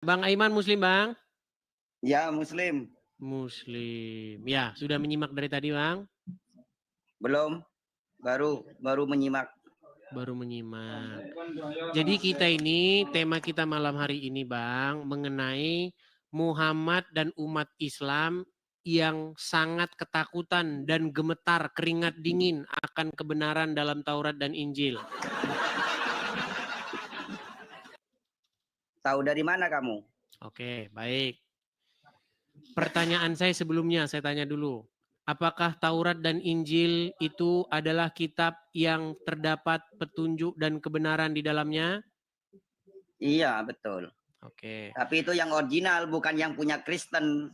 Bang Aiman Muslim, Bang? Ya, Muslim. Muslim. Ya, sudah menyimak dari tadi, Bang? Belum. Baru menyimak. Baru menyimak. Jadi kita ini, tema kita malam hari ini, Bang, mengenai Muhammad dan umat Islam yang sangat ketakutan dan gemetar keringat dingin akan kebenaran dalam Taurat dan Injil. Tahu dari mana kamu? Oke, baik. Pertanyaan saya sebelumnya, saya tanya dulu. Apakah Taurat dan Injil itu adalah kitab yang terdapat petunjuk dan kebenaran di dalamnya? Iya, betul. Oke. Tapi itu yang original, bukan yang punya Kristen.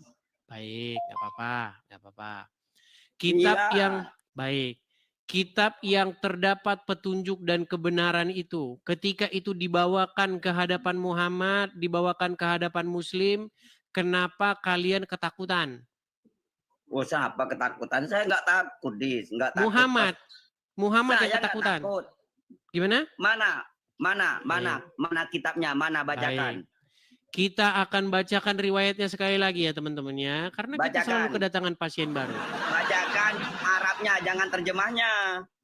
Baik, nggak apa-apa, nggak apa-apa. Kitab Iya. yang baik. Kitab yang terdapat petunjuk dan kebenaran itu, ketika itu dibawakan ke hadapan Muhammad, dibawakan ke hadapan Muslim, kenapa kalian ketakutan? Oh, siapa ketakutan? Saya nggak takut, Dis. Nggak takut. Muhammad yang Saya nggak ketakutan. takut. Gimana? Mana kitabnya? Mana bacakan? Baik. Kita akan bacakan riwayatnya sekali lagi ya teman-teman ya. Karena kita selalu kedatangan pasien baru. Bacakan Arabnya, jangan terjemahnya.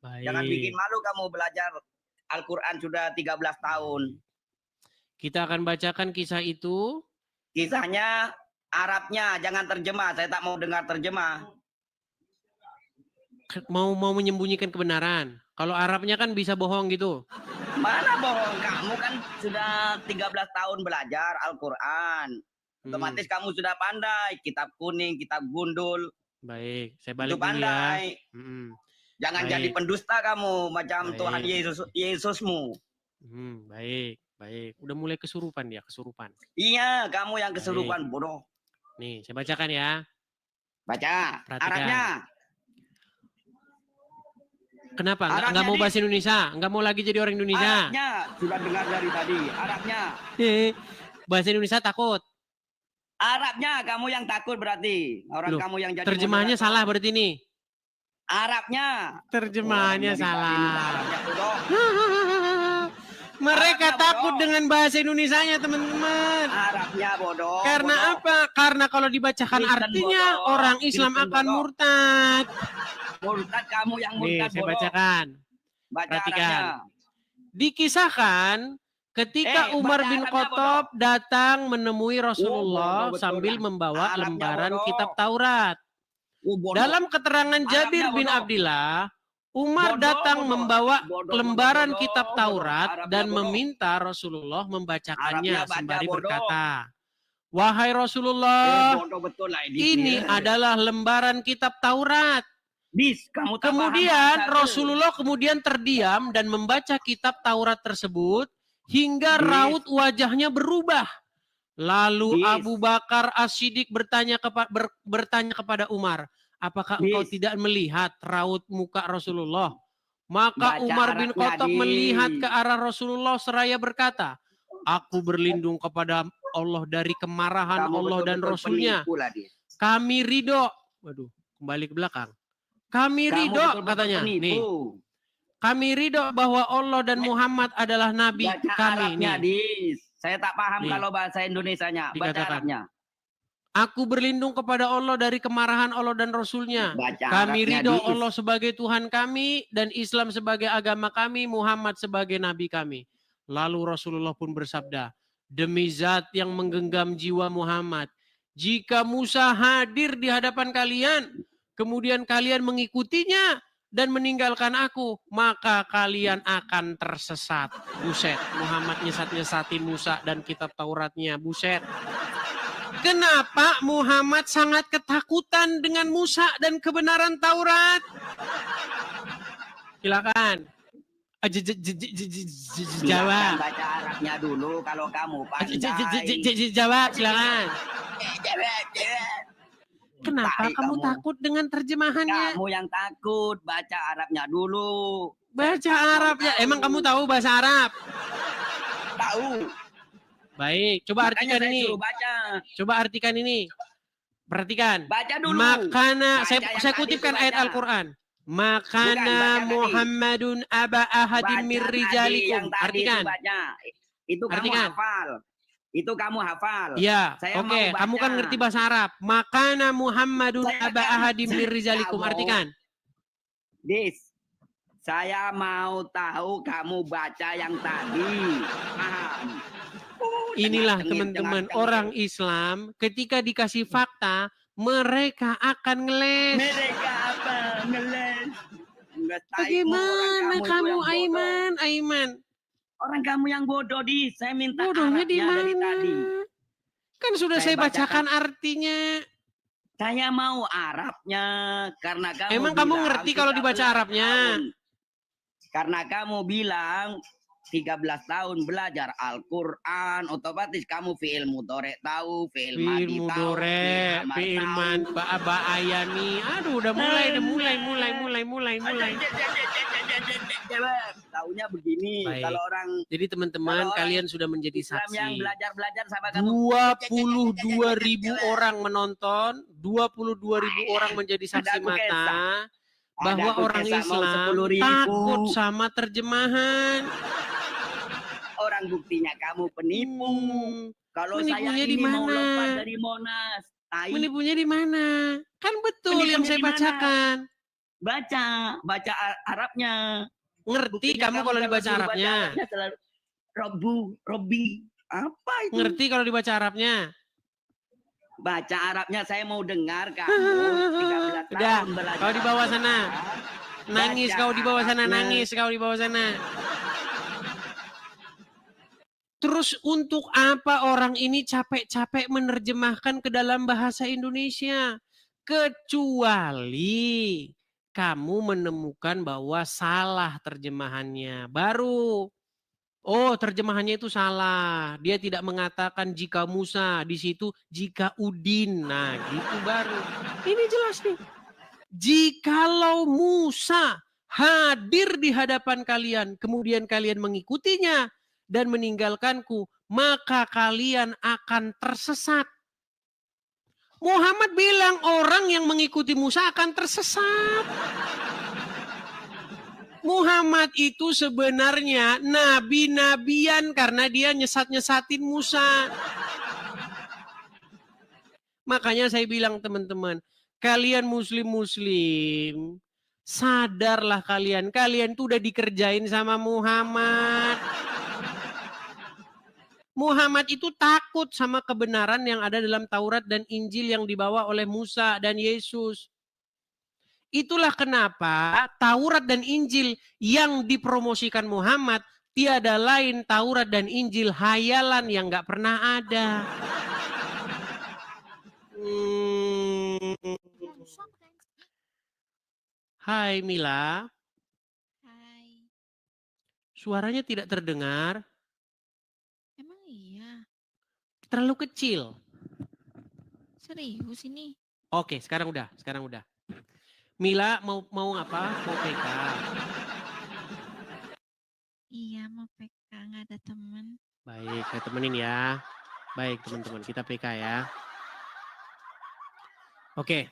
Baik. Jangan bikin malu kamu belajar Al-Quran sudah 13 tahun. Kita akan bacakan kisah itu. Kisahnya Arabnya, jangan terjemah. Saya tak mau dengar terjemah. Mau menyembunyikan kebenaran. Kalau Arabnya kan bisa bohong gitu. Mana bohong, kamu kan sudah 13 tahun belajar Al-Quran. Otomatis kamu sudah pandai. Kitab kuning, kitab gundul. Baik, saya balik dulu pandai. Ya. Jangan jadi pendusta kamu macam baik. Tuhan Yesusmu. Baik, baik. Udah mulai kesurupan dia, kesurupan. Iya, kamu yang kesurupan, bodoh. Nih, saya bacakan ya. Baca. Perhatikan. Arabnya. Kenapa? Enggak mau bahasa Indonesia? Enggak mau lagi jadi orang Indonesia? Arabnya. Sudah dengar dari tadi. Arabnya. Bahasa Indonesia takut. Arabnya kamu yang takut berarti. Orang kamu yang jadi terjemahannya salah berarti nih. Arabnya. Terjemahannya salah. Mereka takut dengan bahasa Indonesianya, teman-teman. Arabnya bodoh. Karena bodoh. Apa? Karena kalau dibacakan Kristen artinya bodoh. Orang Islam Kristen akan bodoh. Murtad. Murtad kamu yang murtad. Nih, saya bacakan. Perhatikan. Dikisahkan ketika Umar bin Khattab datang menemui Rasulullah sambil membawa lembaran kitab Taurat. Dalam keterangan Jabir bin Abdillah, Umar datang membawa lembaran kitab Taurat dan meminta Rasulullah membacakannya sembari berkata, "Wahai Rasulullah, ini adalah lembaran kitab Taurat." Kemudian Rasulullah terdiam dan membaca kitab Taurat tersebut hingga raut wajahnya berubah. Lalu Abu Bakar As-Siddiq bertanya kepada Umar, "Apakah engkau tidak melihat raut muka Rasulullah?" Maka Umar bin Khattab melihat ke arah Rasulullah seraya berkata, "Aku berlindung kepada Allah dari kemarahan Allah dan Rasulnya. Kami ridho." Waduh, kembali ke belakang. Kami ridho, katanya. Nih. Kami ridho bahwa Allah dan Muhammad adalah nabi kami. Nih. Saya tak paham kalau bahasa Indonesianya. Baca Arabnya. Aku berlindung kepada Allah dari kemarahan Allah dan Rasulnya. Kami ridho Allah sebagai Tuhan kami dan Islam sebagai agama kami, Muhammad sebagai nabi kami. Lalu Rasulullah pun bersabda, "Demi zat yang menggenggam jiwa Muhammad, jika Musa hadir di hadapan kalian, kemudian kalian mengikutinya dan meninggalkan aku, maka kalian akan tersesat." Buset, Muhammad nyesat-nyesatin Musa dan kitab Tauratnya. Buset. Kenapa Muhammad sangat ketakutan dengan Musa dan kebenaran Taurat? Silakan. Jawab. Baca Arabnya dulu kalau kamu pandai. Jawab, silakan. Kenapa kamu takut dengan terjemahannya? Kamu yang takut, baca Arabnya dulu. Baca Arabnya. Emang kamu tahu bahasa Arab? Tahu. Baik, coba artikan ini. Coba artikan ini. Perhatikan. Baca dulu. Makana, saya kutipkan ayat Al-Quran. Makana Muhammadun aba ahadin min rijalikum. Artikan. Itu kamu hafal. Itu kamu hafal. Ya, Saya oke. mau baca. Kamu kan ngerti bahasa Arab. Makana Muhammadun Saya aba kan ahadim min rizalikum. kamu. Artikan. Dis, saya mau tahu kamu baca yang tadi. Paham? Inilah Tengah-tengir, teman-teman, tengah-tengir. orang Islam ketika dikasih fakta, mereka akan ngeles. Mereka apa? Ngeles. Bagaimana kamu, Aiman? Orang kamu yang bodoh, Dis. Saya minta Bodohnya di Arabnya dari mana? tadi. Kan sudah saya bacakan artinya. Saya mau Arabnya karena kamu Emang kamu bilang ngerti kalau dibaca 13 Arabnya? tahun. Karena kamu bilang 13 tahun belajar Al-Quran, otomatis kamu fi'il mudhari tahu, fi'il madi tahu, Mudore, fi'il man, ayani. Aduh, udah mulai. Taunya begini. Baik. Kalau orang, jadi teman-teman, kalian sudah menjadi Islam saksi. yang belajar sama kamu. 22.000 orang menonton, 22.000 orang menjadi saksi mata bahwa orang Islam takut sama terjemahan. Orang buktinya kamu penipu. Kalau saya Menipunya ini di mau mana? lompat dari Monas. Menipunya di mana? Kan betul yang saya bacakan. Baca Arabnya. Ngerti Buktinya kamu kalau dibaca Arabnya? Robi. Apa itu? Ngerti kalau dibaca Arabnya? Baca Arabnya saya mau dengar kamu 13 tahun Udah, belajar. kau di bawah sana. Nangis kau di bawah sana, nangis kau di bawah sana. Terus untuk apa orang ini capek-capek menerjemahkan ke dalam bahasa Indonesia? Kecuali kamu menemukan bahwa salah terjemahannya. Baru, oh terjemahannya itu salah. Dia tidak mengatakan jika Musa, di situ jika Udin. Nah gitu baru. Ini jelas nih. Jikalau Musa hadir di hadapan kalian, kemudian kalian mengikutinya dan meninggalkanku, maka kalian akan tersesat. Muhammad bilang orang yang mengikuti Musa akan tersesat. Muhammad itu sebenarnya nabi-nabian karena dia nyesat-nyesatin Musa. Makanya saya bilang teman-teman, kalian muslim-muslim, sadarlah kalian tuh udah dikerjain sama Muhammad. Muhammad itu takut sama kebenaran yang ada dalam Taurat dan Injil yang dibawa oleh Musa dan Yesus. Itulah kenapa Taurat dan Injil yang dipromosikan Muhammad tiada lain Taurat dan Injil hayalan yang gak pernah ada. Hai Mila. Hai. Suaranya tidak terdengar. Emang iya? Terlalu kecil. Serius ini? Oke, sekarang udah. Mila mau apa? Mau PK? Iya mau PK, nggak ada teman. Baik, saya temenin ya. Baik teman-teman, kita PK ya. Oke.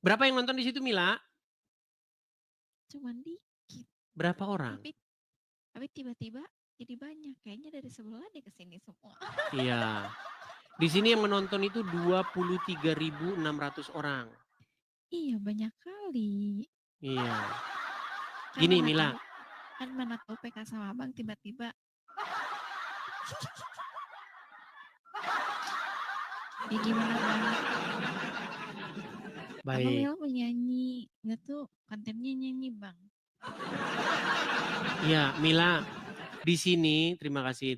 Berapa yang nonton di situ Mila? Cuman dikit. Berapa orang? Tapi tiba-tiba jadi banyak. Kayaknya dari sebelah deh ke sini semua. Iya. Di sini yang menonton itu 23.600 orang. Iya banyak kali. Iya. Gini Mila. Kan mana tahu PK sama abang tiba-tiba. Ya gimana bang? Baik. Abang Mila menyanyi. Nggak tuh kontennya nyanyi bang. Iya Mila. Di sini, terima kasih.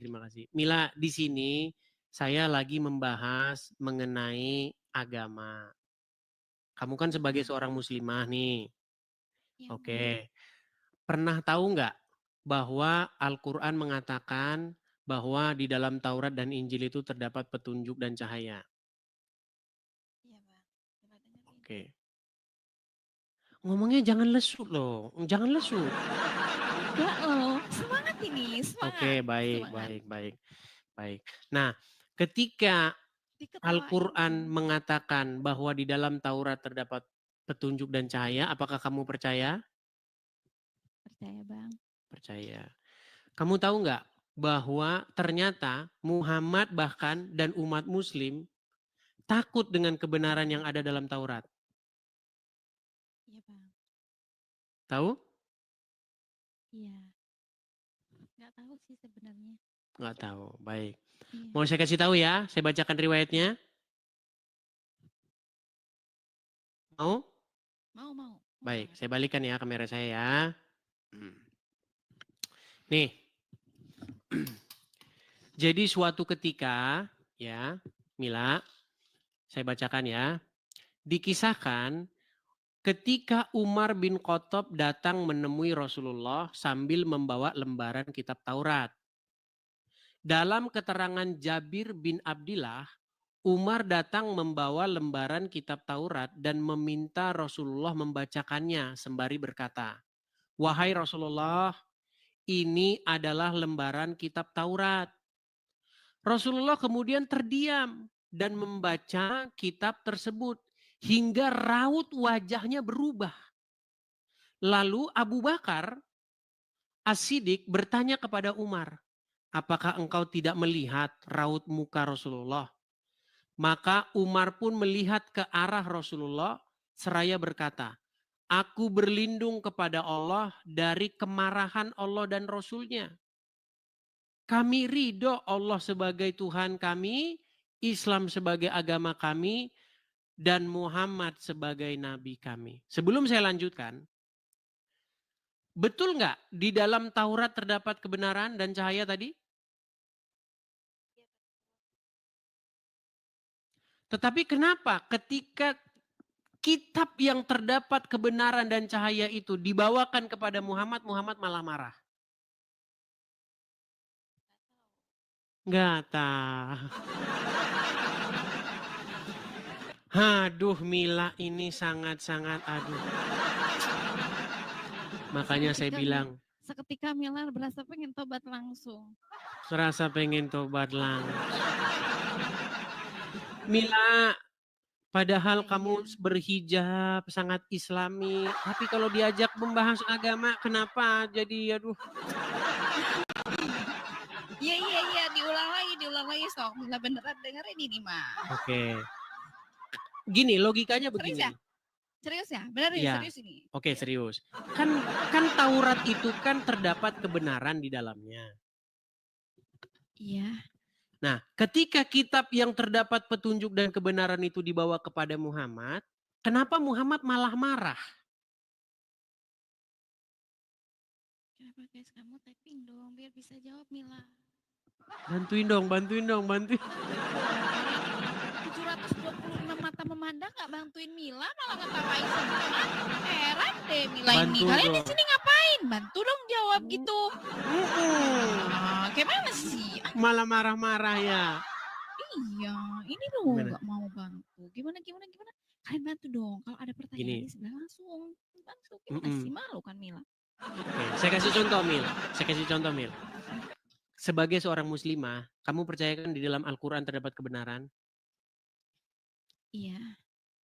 Mila, di sini saya lagi membahas mengenai agama. Kamu kan sebagai seorang muslimah nih. Ya, Oke. Pernah tahu nggak bahwa Al-Quran mengatakan bahwa di dalam Taurat dan Injil itu terdapat petunjuk dan cahaya? Iya bang. Oke. Ngomongnya jangan lesu loh. Jangan lesu. Enggak loh. Semangat ini. Semangat. Oke, baik. Nah, ketika Al-Quran mengatakan bahwa di dalam Taurat terdapat petunjuk dan cahaya, apakah kamu percaya? Percaya bang. Percaya. Kamu tahu nggak bahwa ternyata Muhammad bahkan dan umat muslim takut dengan kebenaran yang ada dalam Taurat. Iya Bang. Tahu? Iya. Nggak tahu sih sebenarnya. Nggak tahu. Baik. Iya. Mau saya kasih tahu ya, saya bacakan riwayatnya. Mau? Mau. Baik, saya balikan ya kamera saya ya. Nih. Jadi suatu ketika ya, Mila, saya bacakan ya. Dikisahkan ketika Umar bin Khattab datang menemui Rasulullah sambil membawa lembaran kitab Taurat. Dalam keterangan Jabir bin Abdillah, Umar datang membawa lembaran kitab Taurat dan meminta Rasulullah membacakannya sembari berkata, "Wahai Rasulullah, ini adalah lembaran kitab Taurat." Rasulullah kemudian terdiam dan membaca kitab tersebut hingga raut wajahnya berubah. Lalu Abu Bakar As-Siddiq bertanya kepada Umar, "Apakah engkau tidak melihat raut muka Rasulullah?" Maka Umar pun melihat ke arah Rasulullah seraya berkata, "Aku berlindung kepada Allah dari kemarahan Allah dan Rasulnya. Kami ridho Allah sebagai Tuhan kami, Islam sebagai agama kami, dan Muhammad sebagai nabi kami." Sebelum saya lanjutkan, betul nggak di dalam Taurat terdapat kebenaran dan cahaya tadi? Tetapi kenapa ketika kitab yang terdapat kebenaran dan cahaya itu dibawakan kepada Muhammad, Muhammad malah marah? Nggak tahu. Aduh, Mila ini sangat-sangat aduh. Makanya saya bilang, Seketika Mila berasa pengen tobat langsung. serasa pengen tobat langsung. Mila, padahal kamu berhijab sangat islami, tapi kalau diajak membahas agama, kenapa jadi aduh. Iya, diulang lagi sok. Mila beneran dengerin ini mah. Oke. Gini, logikanya begini. Serius ya? Benar ya? Serius ini? Oke, serius. Kan Taurat itu kan terdapat kebenaran di dalamnya. Iya. Nah, ketika kitab yang terdapat petunjuk dan kebenaran itu dibawa kepada Muhammad, kenapa Muhammad malah marah? Kenapa guys, kamu typing dong biar bisa jawab Mila. Bantuin dong. 726 mata memandang gak bantuin Mila, malah ngetawain semua. Heran deh Mila ini. Kalian di sini ngapain? Bantu dong jawab gitu. Gimana sih? Malah marah-marah ya. Iya, ini dong nggak mau bantu. Gimana? Kalian bantu dong. Kalau ada pertanyaan di sebelah langsung bantu. Gimana sih, malu kan Mila? Oke, saya kasih contoh Mil. Sebagai seorang muslimah, kamu percayakan di dalam Al-Quran terdapat kebenaran? Iya.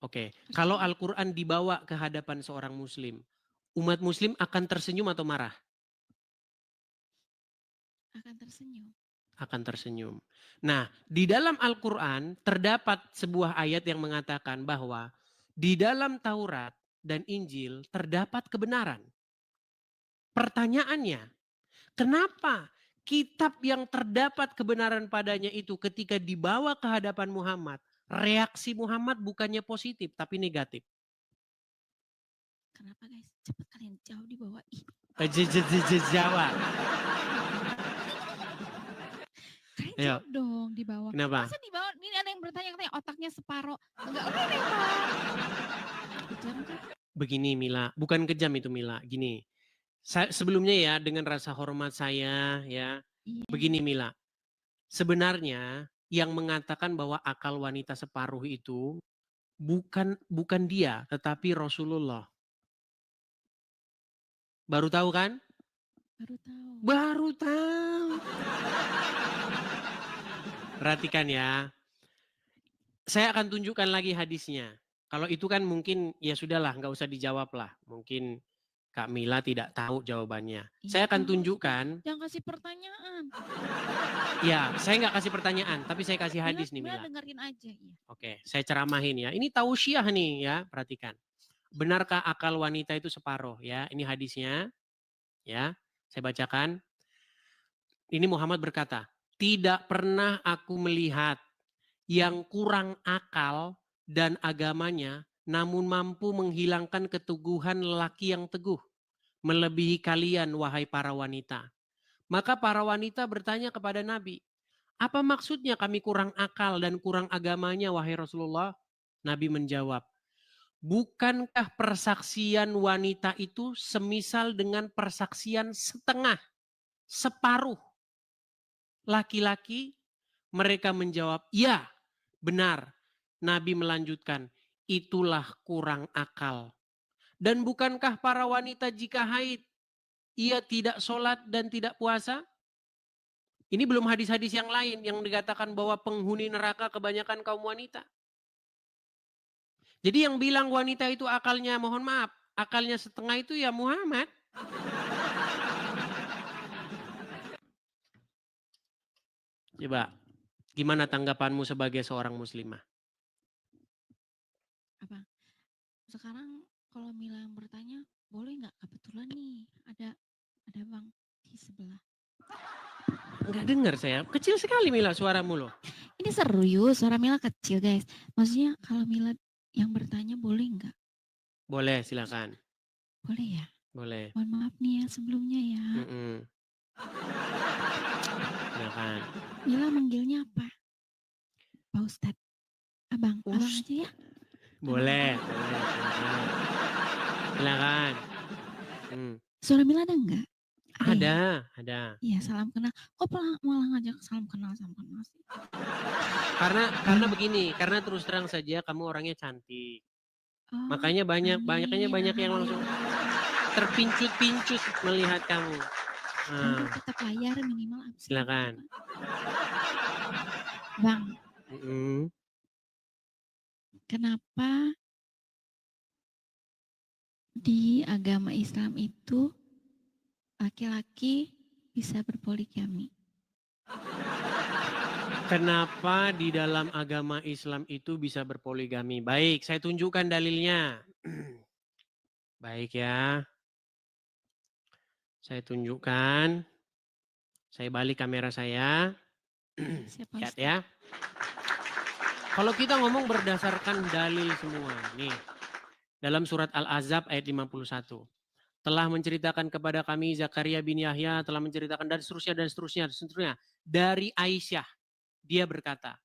Oke, kalau Al-Quran dibawa ke hadapan seorang muslim, umat muslim akan tersenyum atau marah? Akan tersenyum. Nah, di dalam Al-Quran terdapat sebuah ayat yang mengatakan bahwa di dalam Taurat dan Injil terdapat kebenaran. Pertanyaannya, kenapa kitab yang terdapat kebenaran padanya itu ketika dibawa ke hadapan Muhammad, reaksi Muhammad bukannya positif tapi negatif? Kenapa guys? Cepat kalian jauh di bawah. Jawab. Kalian jawab dong di bawah. Kenapa? Masa di bawah ini ada yang bertanya-tanya otaknya separoh. Enggak udah deh, Begini Mila, bukan kejam itu Mila. Gini, sebelumnya ya dengan rasa hormat saya ya. Begini Mila, sebenarnya yang mengatakan bahwa akal wanita separuh itu bukan dia, tetapi Rasulullah. Baru tahu kan? Baru tahu. Perhatikan ya. Saya akan tunjukkan lagi hadisnya. Kalau itu kan mungkin ya sudahlah, nggak usah dijawab lah. Mungkin Kak Mila tidak tahu jawabannya. Iya, Saya akan tunjukkan. Jangan kasih pertanyaan. Ya, saya nggak kasih pertanyaan, tapi saya kasih hadis nih Mila. Dengerin aja. Ya. Oke, saya ceramahin ya. Ini tausiah nih ya, perhatikan. Benarkah akal wanita itu separuh ya? Ini hadisnya. Ya, saya bacakan. Ini Muhammad berkata, tidak pernah aku melihat yang kurang akal dan agamanya, namun mampu menghilangkan keteguhan lelaki yang teguh, melebihi kalian wahai para wanita. Maka para wanita bertanya kepada Nabi, apa maksudnya kami kurang akal dan kurang agamanya wahai Rasulullah? Nabi menjawab, bukankah persaksian wanita itu semisal dengan persaksian setengah, separuh laki-laki? Mereka menjawab, ya benar. Nabi melanjutkan, itulah kurang akal. Dan bukankah para wanita jika haid, ia tidak sholat dan tidak puasa? Ini belum hadis-hadis yang lain yang dikatakan bahwa penghuni neraka kebanyakan kaum wanita. Jadi yang bilang wanita itu akalnya, mohon maaf, akalnya setengah itu ya Muhammad. Coba, gimana tanggapanmu sebagai seorang muslimah? Apa? Sekarang kalau Mila yang bertanya, boleh nggak? Kebetulan nih ada Bang di sebelah. Enggak dengar saya, kecil sekali Mila suaramu loh. Ini serius, suara Mila kecil guys. Maksudnya kalau Mila yang bertanya boleh nggak? Boleh, silakan. Boleh ya? Boleh. Mohon maaf nih ya sebelumnya ya. Silakan. Mila manggilnya apa? Pak Ustadz. Abang aja ya? Boleh. Silakan. Suara Mila ada enggak? Ada. Iya, salam kenal. Kok malah ngajak salam kenal sih? Karena begini, karena terus terang saja kamu orangnya cantik. Oh, makanya banyak yang langsung terpincut-pincut melihat kamu. Tetap layar minimal. Silakan. Bang. Kenapa di agama Islam itu laki-laki bisa berpoligami? Kenapa di dalam agama Islam itu bisa berpoligami? Baik, saya tunjukkan dalilnya. Baik ya. Saya tunjukkan. Saya balik kamera saya. Lihat ya. Kalau kita ngomong berdasarkan dalil semua. Nih. Dalam surat Al-Ahzab ayat 51. Telah menceritakan kepada kami Zakaria bin Yahya, telah menceritakan dan seterusnya. Dari Aisyah. Dia berkata,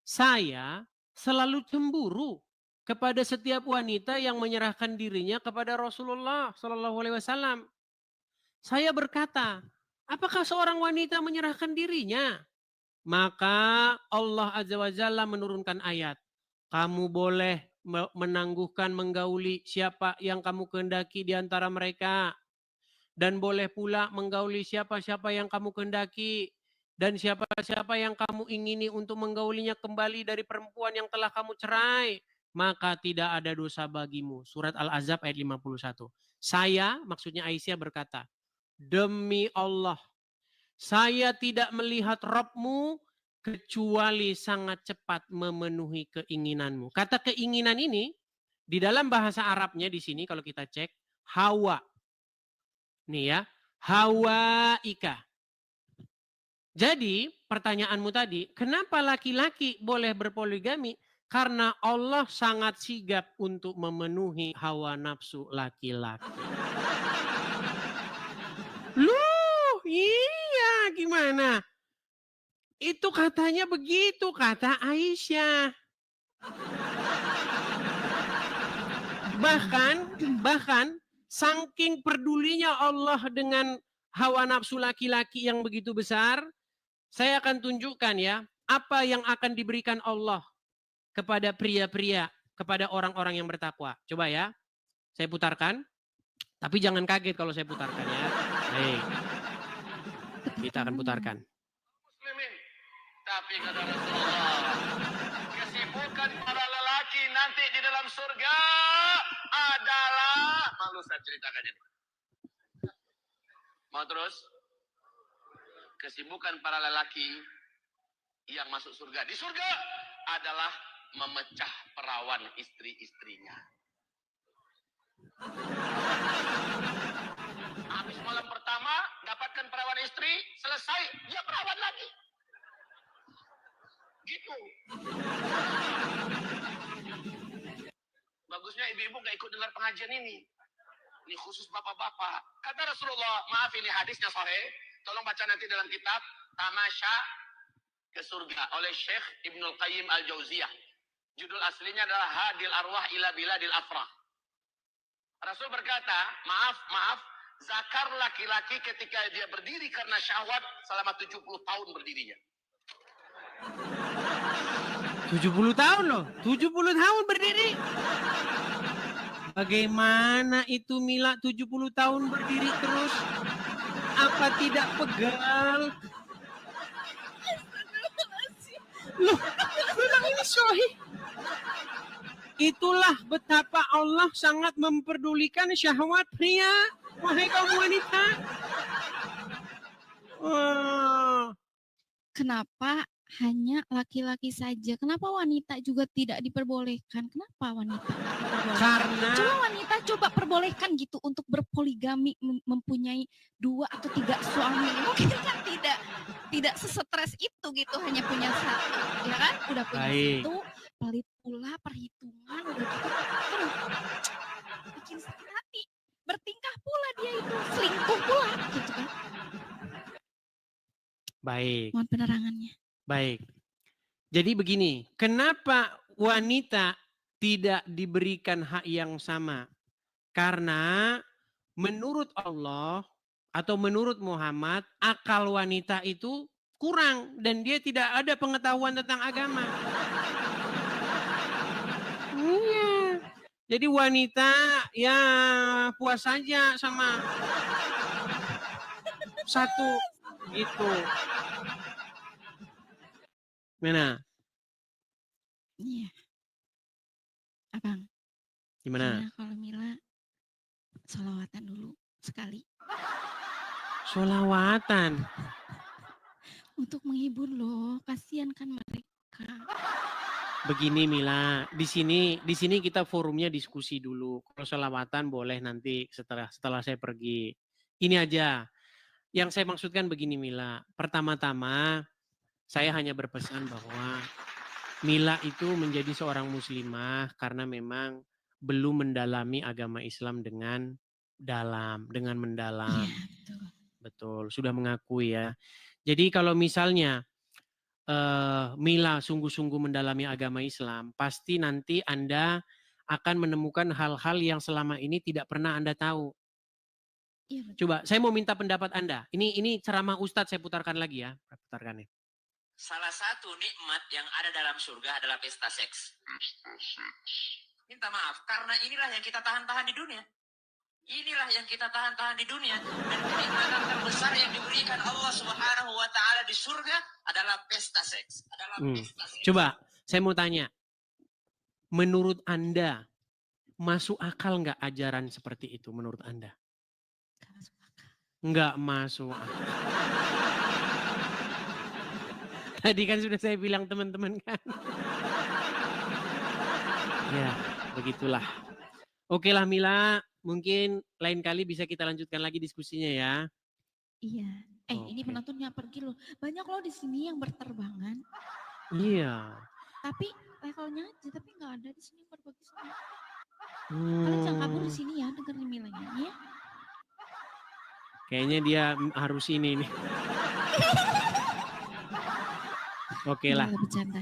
saya selalu cemburu kepada setiap wanita yang menyerahkan dirinya kepada Rasulullah SAW. Saya berkata, apakah seorang wanita menyerahkan dirinya? Maka Allah Azza wa Jalla menurunkan ayat. Kamu boleh menangguhkan, menggauli siapa yang kamu kehendaki di antara mereka. Dan boleh pula menggauli siapa-siapa yang kamu kehendaki. Dan siapa-siapa yang kamu ingini untuk menggaulinya kembali dari perempuan yang telah kamu cerai. Maka tidak ada dosa bagimu. Surat Al-Ahzab ayat 51. Saya, maksudnya Aisyah berkata, demi Allah, saya tidak melihat Rabbmu kecuali sangat cepat memenuhi keinginanmu. Kata keinginan ini, di dalam bahasa Arabnya di sini kalau kita cek, hawa. Nih ya, hawa ika. Jadi pertanyaanmu tadi, kenapa laki-laki boleh berpoligami? Karena Allah sangat sigap untuk memenuhi hawa nafsu laki-laki. Loh, iya gimana? Itu katanya begitu, kata Aisyah. Bahkan saking pedulinya Allah dengan hawa nafsu laki-laki yang begitu besar, saya akan tunjukkan ya, apa yang akan diberikan Allah kepada pria-pria, kepada orang-orang yang bertakwa. Coba ya, saya putarkan. Tapi jangan kaget kalau saya putarkan ya. Baik. Kita akan putarkan. Muslimin. Tapi kata Rasulullah, kesibukan para lelaki nanti di dalam surga adalah, malu saya ceritakan ini. terus? Kesibukan para lelaki yang masuk surga. Di surga adalah memecah perawan istri-istrinya. Habis malam pertama, dapatkan perawan istri, selesai, dia perawan lagi. Gitu. Bagusnya ibu-ibu gak ikut dengar pengajian ini. Ini khusus bapak-bapak. Kata Rasulullah, maaf ini hadisnya sahih. Tolong baca nanti dalam kitab Tamasya ke Surga oleh Syekh Ibnul Qayyim Al-Jauziyah. Judul aslinya adalah Hadil Arwah ila Biladil Afrah. Rasul berkata, maaf, zakar laki-laki ketika dia berdiri karena syahwat selama 70 tahun berdirinya. 70 tahun loh, 70 tahun berdiri. Bagaimana itu Mila 70 tahun berdiri terus? Apa tidak pegal? Loh, bilang ini sahih. Itulah betapa Allah sangat memperdulikan syahwat pria. Wahai kaum wanita. Kenapa hanya laki-laki saja? Kenapa wanita juga tidak diperbolehkan? Kenapa wanita tidak diperbolehkan? Karena Coba wanita coba perbolehkan gitu untuk berpoligami, mempunyai 2 atau 3 suami. Mungkin kan tidak sesetres itu gitu, hanya punya 1, ya kan? Udah punya Baik. 1, pelit pula perhitungan, udah gitu. Aduh, bikin sakit hati. Bertingkah pula dia itu, selingkuh pula gitu kan. baik. Mohon penerangannya. Baik. Jadi begini, kenapa wanita tidak diberikan hak yang sama? Karena menurut Allah atau menurut Muhammad, akal wanita itu kurang dan dia tidak ada pengetahuan tentang agama. Iya. Jadi wanita ya puas saja sama 1 gitu. Mana? Iya. Abang. Gimana? Kalau Mila sholawatan dulu sekali. Sholawatan. Untuk menghibur loh, kasihan kan mereka. Begini Mila, di sini kita forumnya diskusi dulu. Kalau sholawatan boleh nanti setelah saya pergi. Ini aja. Yang saya maksudkan begini Mila. Pertama-tama saya hanya berpesan bahwa Mila itu menjadi seorang muslimah karena memang belum mendalami agama Islam dengan mendalam. Iya, betul. Betul, sudah mengakui ya. Jadi kalau misalnya Mila sungguh-sungguh mendalami agama Islam, pasti nanti Anda akan menemukan hal-hal yang selama ini tidak pernah Anda tahu. Iya, betul. Coba, saya mau minta pendapat Anda. Ini ceramah Ustadz, saya putarkan lagi ya. Putarkan nih. Salah satu nikmat yang ada dalam surga adalah pesta seks. Minta maaf, karena inilah yang kita tahan-tahan di dunia. Inilah yang kita tahan-tahan di dunia. Dan kenikmatan terbesar yang diberikan Allah Subhanahu wa Ta'ala di surga adalah pesta seks. Coba, saya mau tanya. Menurut Anda, masuk akal nggak ajaran seperti itu menurut Anda? Nggak masuk akal. Tadi kan sudah saya bilang teman-teman kan. Ya, begitulah. Oke lah Mila, mungkin lain kali bisa kita lanjutkan lagi diskusinya ya. Iya. Ini Oke. penontonnya pergi loh. Banyak loh di sini yang berterbangan. Iya. Tapi levelnya aja, tapi nggak ada di sini yang berbagi sama. Kalian jangan kabur di sini ya, dengerin Mila nyanyi ya. Kayaknya dia harus ini nih. Oke lah. Bercanda.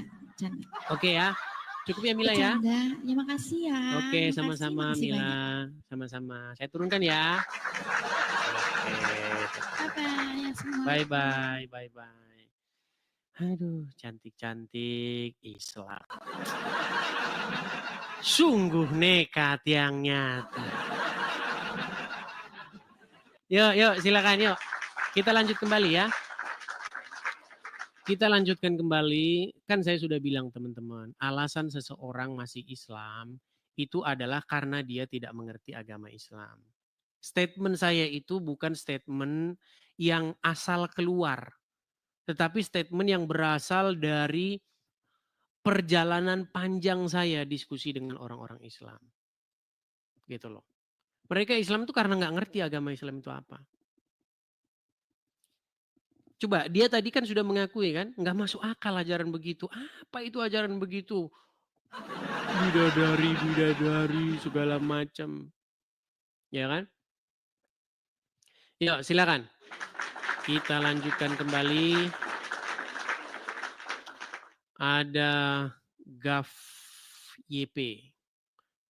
Oke ya. Cukup ya Mila ya. Bercanda. Ya makasih ya. Oke, Makasih, sama-sama makasih Mila. banyak. Sama-sama. Saya turunkan ya. Oke. Bye-bye semua. Bye-bye. Bye-bye. Aduh, cantik-cantik Islam. Sungguh nekat yang nyata. Yuk, silakan yuk. Kita lanjut kembali ya. Kita lanjutkan kembali. Kan saya sudah bilang teman-teman, alasan seseorang masih Islam itu adalah karena dia tidak mengerti agama Islam. Statement saya itu bukan statement yang asal keluar, tetapi statement yang berasal dari perjalanan panjang saya diskusi dengan orang-orang Islam. Gitu loh. Mereka Islam itu karena nggak ngerti agama Islam itu apa. Coba, dia tadi kan sudah mengakui kan, nggak masuk akal ajaran begitu. Apa itu ajaran begitu? Bidadari, segala macam. Ya kan? Yuk, silakan. Kita lanjutkan kembali. Ada Gaf YP.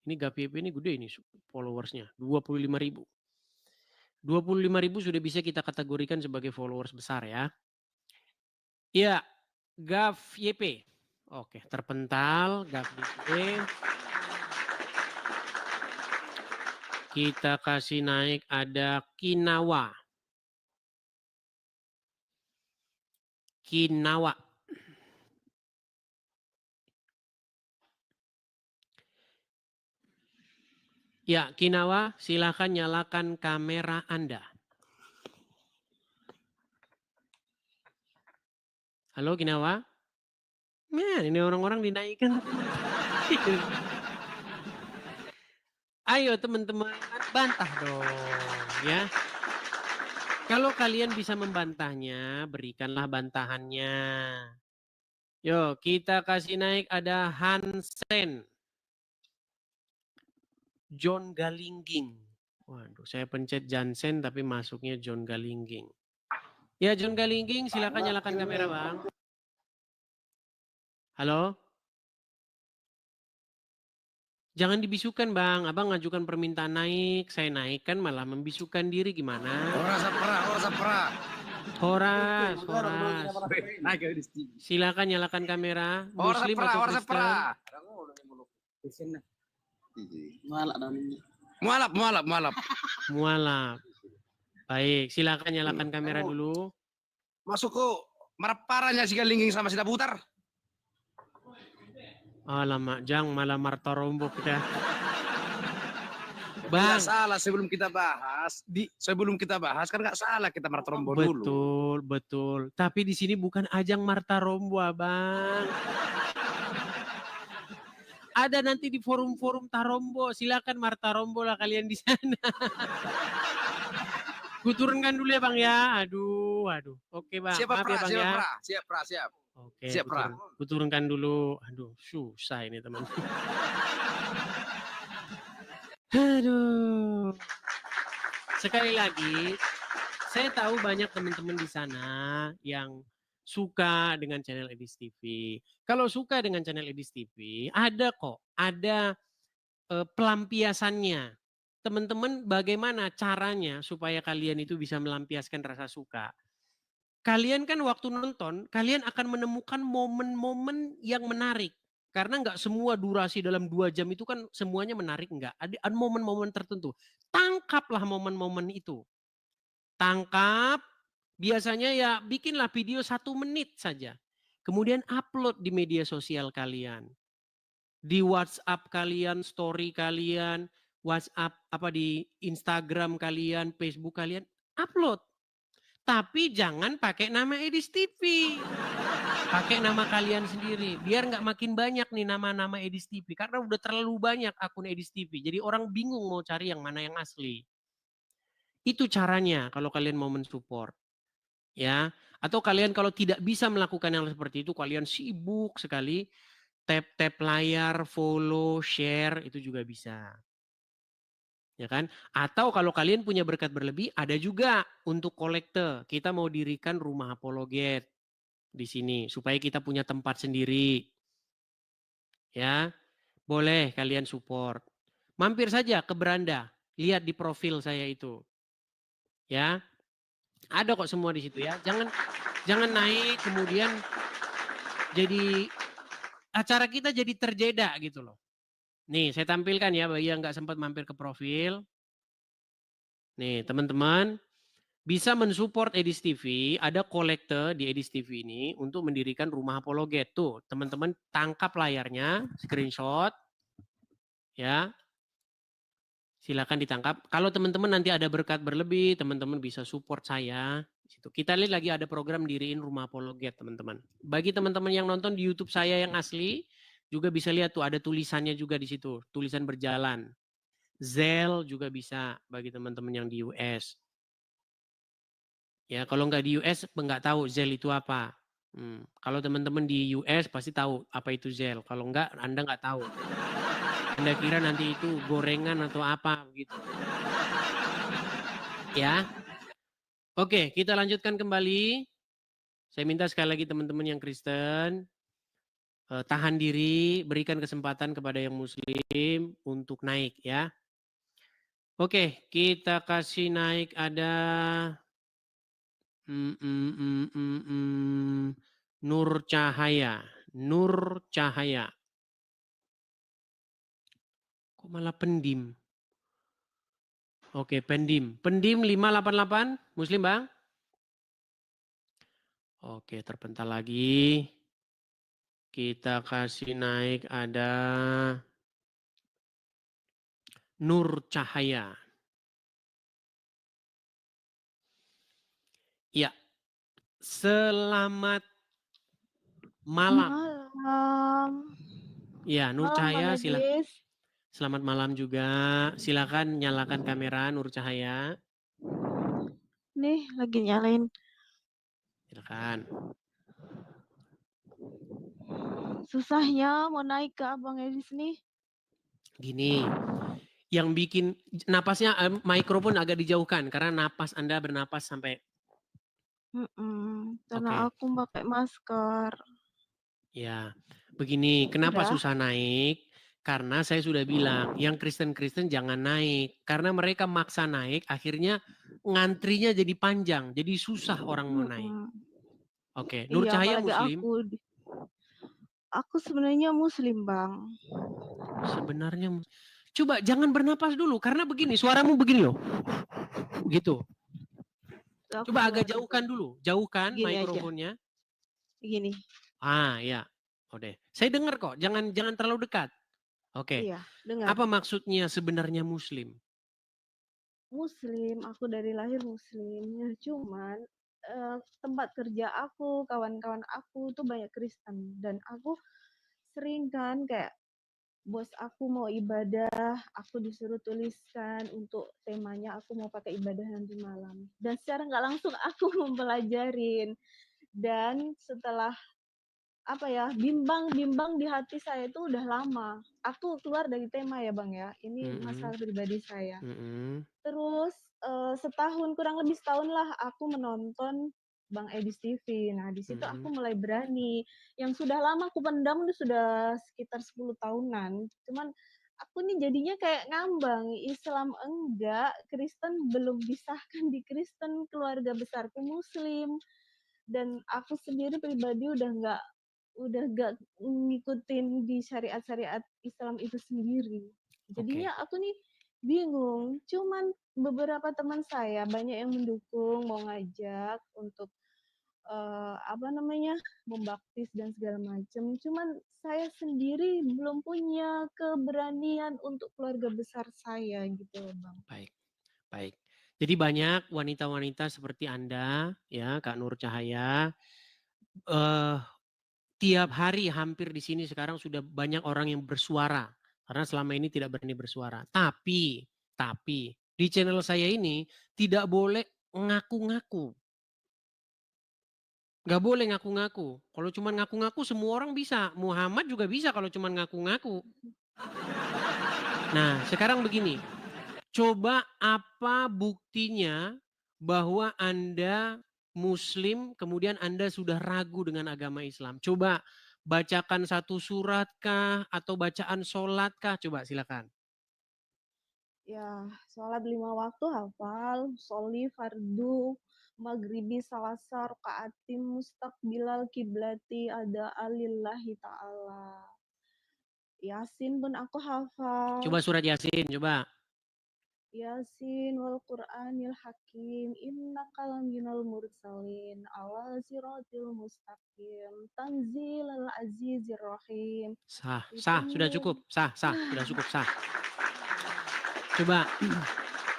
Ini Gaf YP ini gede ini followersnya. 25.000. 25.000 sudah bisa kita kategorikan sebagai followers besar ya. Iya, Gaf YP. Oke, terpental Gaf YP. Kita kasih naik ada Kinawa. Kinawa. Ya, Kinawa, silakan nyalakan kamera Anda. Halo Kinawa. Nah, ini orang-orang dinaikkan. Ayo teman-teman, bantah dong ya. Kalau kalian bisa membantahnya, berikanlah bantahannya. Yo, kita kasih naik ada Hansen. John Galingging. Waduh, saya pencet Jansen tapi masuknya John Galingging. Ya, John Galingging, silakan nyalakan kamera, Bang. Halo? Jangan dibisukan, Bang. Abang ngajukan permintaan naik, saya naikkan malah membisukan diri gimana? Horas. Silakan nyalakan kamera. Muslim atau Kristen? Mualaf. Baik, silakan nyalakan kamera dulu. Masuk kok marparanya si Galingging sama si Daputar. Alamak, Jang malah martarombo kita. Bang, salah sebelum kita bahas, kan nggak salah kita martarombo dulu. Betul. Tapi di sini bukan ajang martarombo, Abang. Ada nanti di forum-forum Tarombo, silakan martarombo lah kalian di sana. Gue turunkan dulu ya Bang ya. Aduh. Oke Bang. Siap, maaf ya Bang ya. Siap. Oke. Siap, Gue turunkan dulu. Aduh, susah ini teman. Aduh. Sekali lagi, saya tahu banyak teman-teman di sana yang suka dengan channel Edis TV. Kalau suka dengan channel Edis TV, ada pelampiasannya. Teman-teman, bagaimana caranya supaya kalian itu bisa melampiaskan rasa suka? Kalian kan waktu nonton, kalian akan menemukan momen-momen yang menarik. Karena nggak semua durasi dalam 2 jam itu kan semuanya menarik, nggak. Ada momen-momen tertentu. Tangkaplah momen-momen itu. Tangkap, biasanya ya bikinlah video 1 menit saja. Kemudian upload di media sosial kalian. Di WhatsApp kalian, story kalian, WhatsApp di Instagram kalian, Facebook kalian, upload. Tapi jangan pakai nama Edis TV. Pakai nama kalian sendiri. Biar nggak makin banyak nih nama-nama Edis TV. Karena udah terlalu banyak akun Edis TV. Jadi orang bingung mau cari yang mana yang asli. Itu caranya kalau kalian mau mensupport. Ya, atau kalian kalau tidak bisa melakukan yang seperti itu, kalian sibuk sekali, tap layar, follow, share, itu juga bisa. Ya kan? Atau kalau kalian punya berkat berlebih, ada juga untuk kolekte. Kita mau dirikan rumah apologet di sini supaya kita punya tempat sendiri. Ya. Boleh kalian support. Mampir saja ke beranda, lihat di profil saya itu. Ya. Ada kok semua di situ ya. Jangan naik kemudian jadi acara kita jadi terjeda gitu loh. Nih, saya tampilkan ya bagi yang nggak sempat mampir ke profil. Nih, teman-teman bisa mensupport Edis TV. Ada kolekte di Edis TV ini untuk mendirikan rumah apologet. Tuh, teman-teman tangkap layarnya, screenshot. Ya. Silakan ditangkap. Kalau teman-teman nanti ada berkat berlebih, teman-teman bisa support saya. Kita lihat lagi ada program diriin rumah apologet, teman-teman. Bagi teman-teman yang nonton di YouTube saya yang asli, juga bisa lihat tuh ada tulisannya juga di situ, tulisan berjalan. Zelle juga bisa bagi teman-teman yang di US. Ya, kalau nggak di US nggak tahu Zelle itu apa. Kalau teman-teman di US pasti tahu apa itu Zelle. Kalau nggak, Anda nggak tahu. Anda kira nanti itu gorengan atau apa begitu. Ya. Oke, kita lanjutkan kembali. Saya minta sekali lagi teman-teman yang Kristen tahan diri, berikan kesempatan kepada yang Muslim untuk naik ya. Oke, kita kasih naik ada Nur Cahaya. Nur Cahaya. Kok malah pendim? Oke, pendim. Pendim 588, Muslim Bang? Oke, terpental lagi. Kita kasih naik ada Nur Cahaya. Ya, selamat malam. Ya, Nur Cahaya, silakan. Selamat malam juga. Silakan nyalakan kamera Nur Cahaya. Nih, lagi nyalain. Silakan. Susahnya mau naik ke Abang Edis nih. Gini, yang bikin napasnya mikrofon agak dijauhkan karena napas Anda bernapas sampai. Karena aku pakai masker. Ya, begini, kenapa Udah. susah naik? Karena saya sudah bilang, yang Kristen-Kristen jangan naik. Karena mereka maksa naik, akhirnya ngantrinya jadi panjang. Jadi susah orang mau naik. Oke, Nur Iya, Cahaya apalagi Muslim? Aku sebenarnya Muslim, Bang. Sebenarnya, coba jangan bernapas dulu. Karena begini, suaramu begini loh. Gitu. Coba agak jauhkan dulu. Jauhkan Gini mikrofonnya. Aja. Gini. Ya. Oke. Saya dengar kok. Jangan terlalu dekat. Oke. Iya, dengar. Apa maksudnya sebenarnya Muslim? Muslim, aku dari lahir Muslim. Ya, cuman tempat kerja aku, kawan-kawan aku tuh banyak Kristen. Dan aku sering kan kayak bos aku mau ibadah, aku disuruh tuliskan untuk temanya aku mau pakai ibadah nanti malam. Dan secara nggak langsung aku mempelajarin. Dan setelah bimbang di hati saya itu udah lama. Aku keluar dari tema ya Bang ya, ini masalah pribadi saya. Terus kurang lebih setahun lah aku menonton Bang Edis TV. Nah di situ aku mulai berani. Yang sudah lama aku pendam itu sudah sekitar 10 tahunan. Cuman aku nih jadinya kayak ngambang, Islam enggak, Kristen belum disahkan di Kristen, keluarga besarku Muslim. Dan aku sendiri pribadi udah nggak ngikutin di syariat-syariat Islam itu sendiri. Jadinya aku nih bingung. Cuman beberapa teman saya banyak yang mendukung, mau ngajak untuk membaptis dan segala macam. Cuman saya sendiri belum punya keberanian untuk keluarga besar saya gitu, Bang. Baik. Jadi banyak wanita-wanita seperti Anda, ya Kak Nur Cahaya, tiap hari hampir di sini sekarang sudah banyak orang yang bersuara karena selama ini tidak berani bersuara. Tapi di channel saya ini tidak boleh ngaku-ngaku. Nggak boleh ngaku-ngaku. Kalau cuma ngaku-ngaku semua orang bisa. Muhammad juga bisa kalau cuma ngaku-ngaku. Nah, sekarang begini. Coba apa buktinya bahwa Anda Muslim, kemudian Anda sudah ragu dengan agama Islam? Coba bacakan satu surat kah atau bacaan sholat kah? Coba silakan. Ya, sholat 5 waktu hafal, soli fardu, maghribi salasa rakaatim mustaqbilal kiblati ada alillahi ta'ala. Yasin pun aku hafal. Coba surat Yasin, coba. Yasin wal Qur'anil Hakim innaka laminal mursalin ala siratil mustaqim tanzilal azizir rahim. Sah, sudah cukup. Sah, sudah cukup, sah. Coba,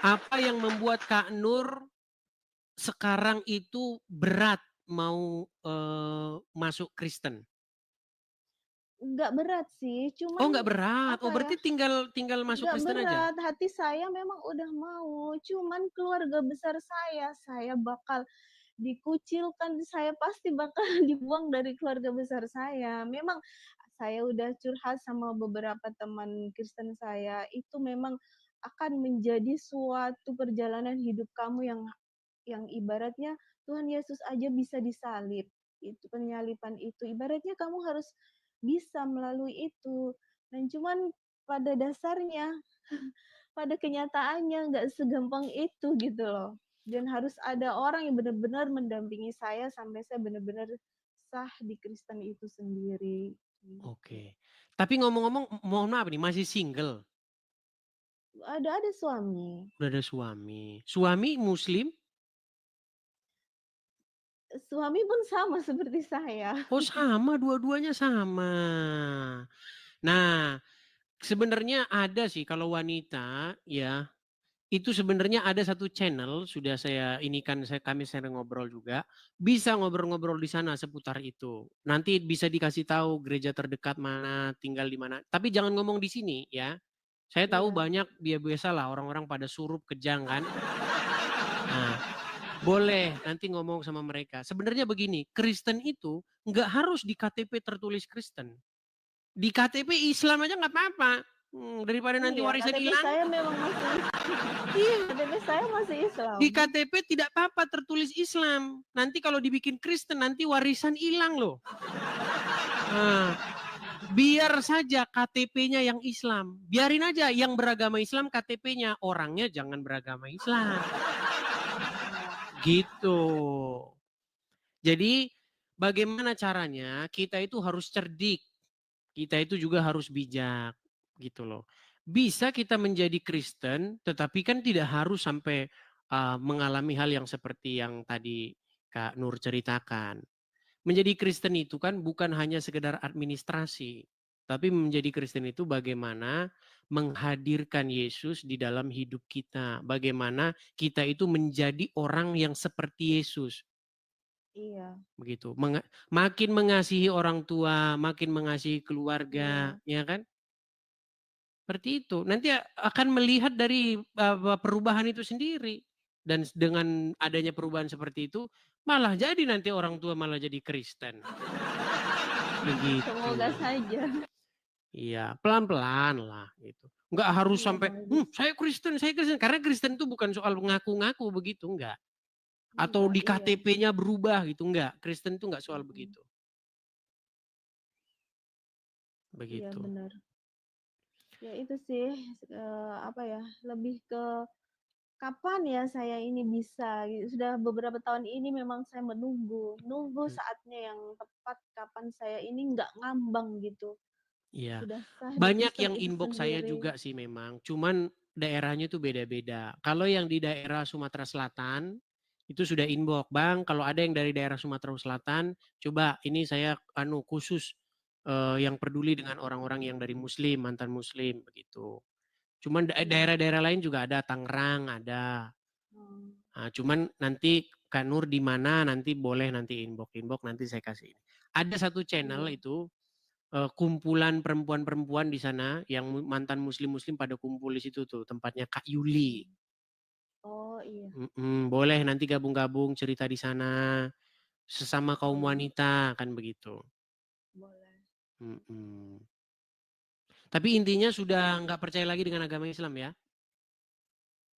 apa yang membuat Kak Nur sekarang itu berat mau masuk Kristen? Nggak berat sih, Oh, cuman nggak berat. apa Oh, ya, berarti tinggal masuk nggak Kristen aja? berat, hati saya memang udah mau, cuman keluarga besar saya bakal dikucilkan, saya pasti bakal dibuang dari keluarga besar saya. Memang saya udah curhat sama beberapa teman Kristen saya, itu memang akan menjadi suatu perjalanan hidup kamu yang ibaratnya Tuhan Yesus aja bisa disalib. Itu penyalipan itu. Ibaratnya kamu harus bisa melalui itu. Dan cuman pada dasarnya, pada kenyataannya nggak segampang itu gitu loh. Dan harus ada orang yang benar-benar mendampingi saya sampai saya benar-benar sah di Kristen itu sendiri. Oke. Tapi ngomong-ngomong, mohon maaf nih, masih single? Ada suami. Udah ada suami. Suami Muslim? Suami pun sama seperti saya. Oh, sama, dua-duanya sama. Nah, sebenarnya ada sih kalau wanita ya, itu sebenarnya ada satu channel sudah saya kami sering ngobrol juga, bisa ngobrol-ngobrol di sana seputar itu. Nanti bisa dikasih tahu gereja terdekat mana, tinggal di mana. Tapi jangan ngomong di sini ya. Saya tahu Iya. banyak biasa lah orang-orang pada surup kejang kan. Nah, boleh nanti ngomong sama mereka. Sebenarnya begini, Kristen itu nggak harus di KTP tertulis Kristen. Di KTP Islam aja nggak apa-apa. Daripada nanti Iya, warisan KTP hilang. saya memang masih Iya. KTP saya masih Islam. Di KTP tidak apa-apa tertulis Islam. Nanti kalau dibikin Kristen nanti warisan hilang loh. Nah, biar saja KTP-nya yang Islam. Biarin aja yang beragama Islam KTP-nya. Orangnya jangan beragama Islam. Gitu. Jadi bagaimana caranya kita itu harus cerdik. Kita itu juga harus bijak. Gitu loh. Bisa kita menjadi Kristen tetapi kan tidak harus sampai mengalami hal yang seperti yang tadi Kak Nur ceritakan. Menjadi Kristen itu kan bukan hanya sekedar administrasi. Tapi menjadi Kristen itu bagaimana menghadirkan Yesus di dalam hidup kita. Bagaimana kita itu menjadi orang yang seperti Yesus. Iya. Begitu. Makin mengasihi orang tua, makin mengasihi keluarga, Iya. ya kan? Seperti itu. Nanti akan melihat dari perubahan itu sendiri. Dan dengan adanya perubahan seperti itu, malah jadi nanti orang tua malah jadi Kristen. Begitu. Semoga saja. Iya, pelan-pelan lah gitu. Enggak harus Iya, sampai, bagus. saya Kristen. Karena Kristen itu bukan soal ngaku-ngaku begitu, enggak. Atau di Iya. KTP-nya berubah gitu, enggak. Kristen itu enggak soal begitu. Iya, Begitu. benar. Ya itu sih, apa ya, lebih ke kapan ya saya ini bisa gitu. Sudah beberapa tahun ini memang saya nunggu saatnya yang tepat kapan saya ini nggak ngambang gitu. Iya. Sudah sah di Banyak Kristen yang itu inbox saya sendiri. juga sih memang. Cuman daerahnya itu beda-beda. Kalau yang di daerah Sumatera Selatan itu sudah inbox, Bang. Kalau ada yang dari daerah Sumatera Selatan, coba ini saya khusus yang peduli dengan orang-orang yang dari Muslim, mantan Muslim begitu. Cuman daerah-daerah lain juga ada, Tangerang ada. Nah, cuman nanti Kak Nur di mana nanti boleh nanti inbox nanti saya kasih ini. Ada satu channel itu kumpulan perempuan-perempuan di sana yang mantan muslim-muslim pada kumpul di situ tuh tempatnya Kak Yuli. Oh iya. Boleh nanti gabung-gabung cerita di sana sesama kaum wanita kan begitu. Boleh. Tapi intinya sudah nggak percaya lagi dengan agama Islam ya?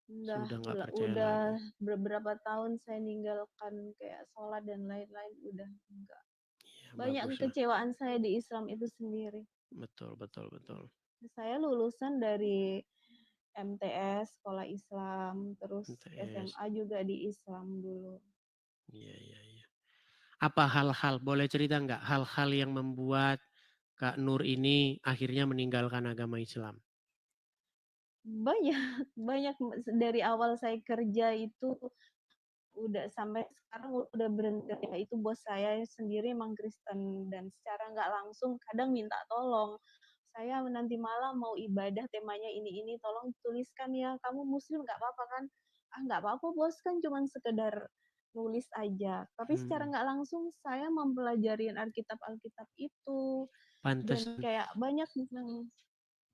Sudah nggak percaya udah lagi. beberapa tahun saya ninggalkan kayak sholat dan lain-lain udah enggak. Ya, Banyak kekecewaan saya di Islam itu sendiri. Betul. Saya lulusan dari MTS sekolah Islam, terus MTS. SMA juga di Islam dulu. Iya. Apa hal-hal, boleh cerita nggak hal-hal yang membuat Kak Nur ini akhirnya meninggalkan agama Islam? Banyak dari awal saya kerja itu udah sampai sekarang udah berhenti, ya itu bos saya sendiri emang Kristen dan secara nggak langsung kadang minta tolong saya nanti malam mau ibadah temanya ini, tolong tuliskan ya, kamu muslim nggak apa-apa kan? Ah nggak apa-apa bos, kan cuman sekedar nulis aja. Tapi secara nggak langsung saya mempelajari Alkitab itu. Dan Pantesan, kayak banyak yang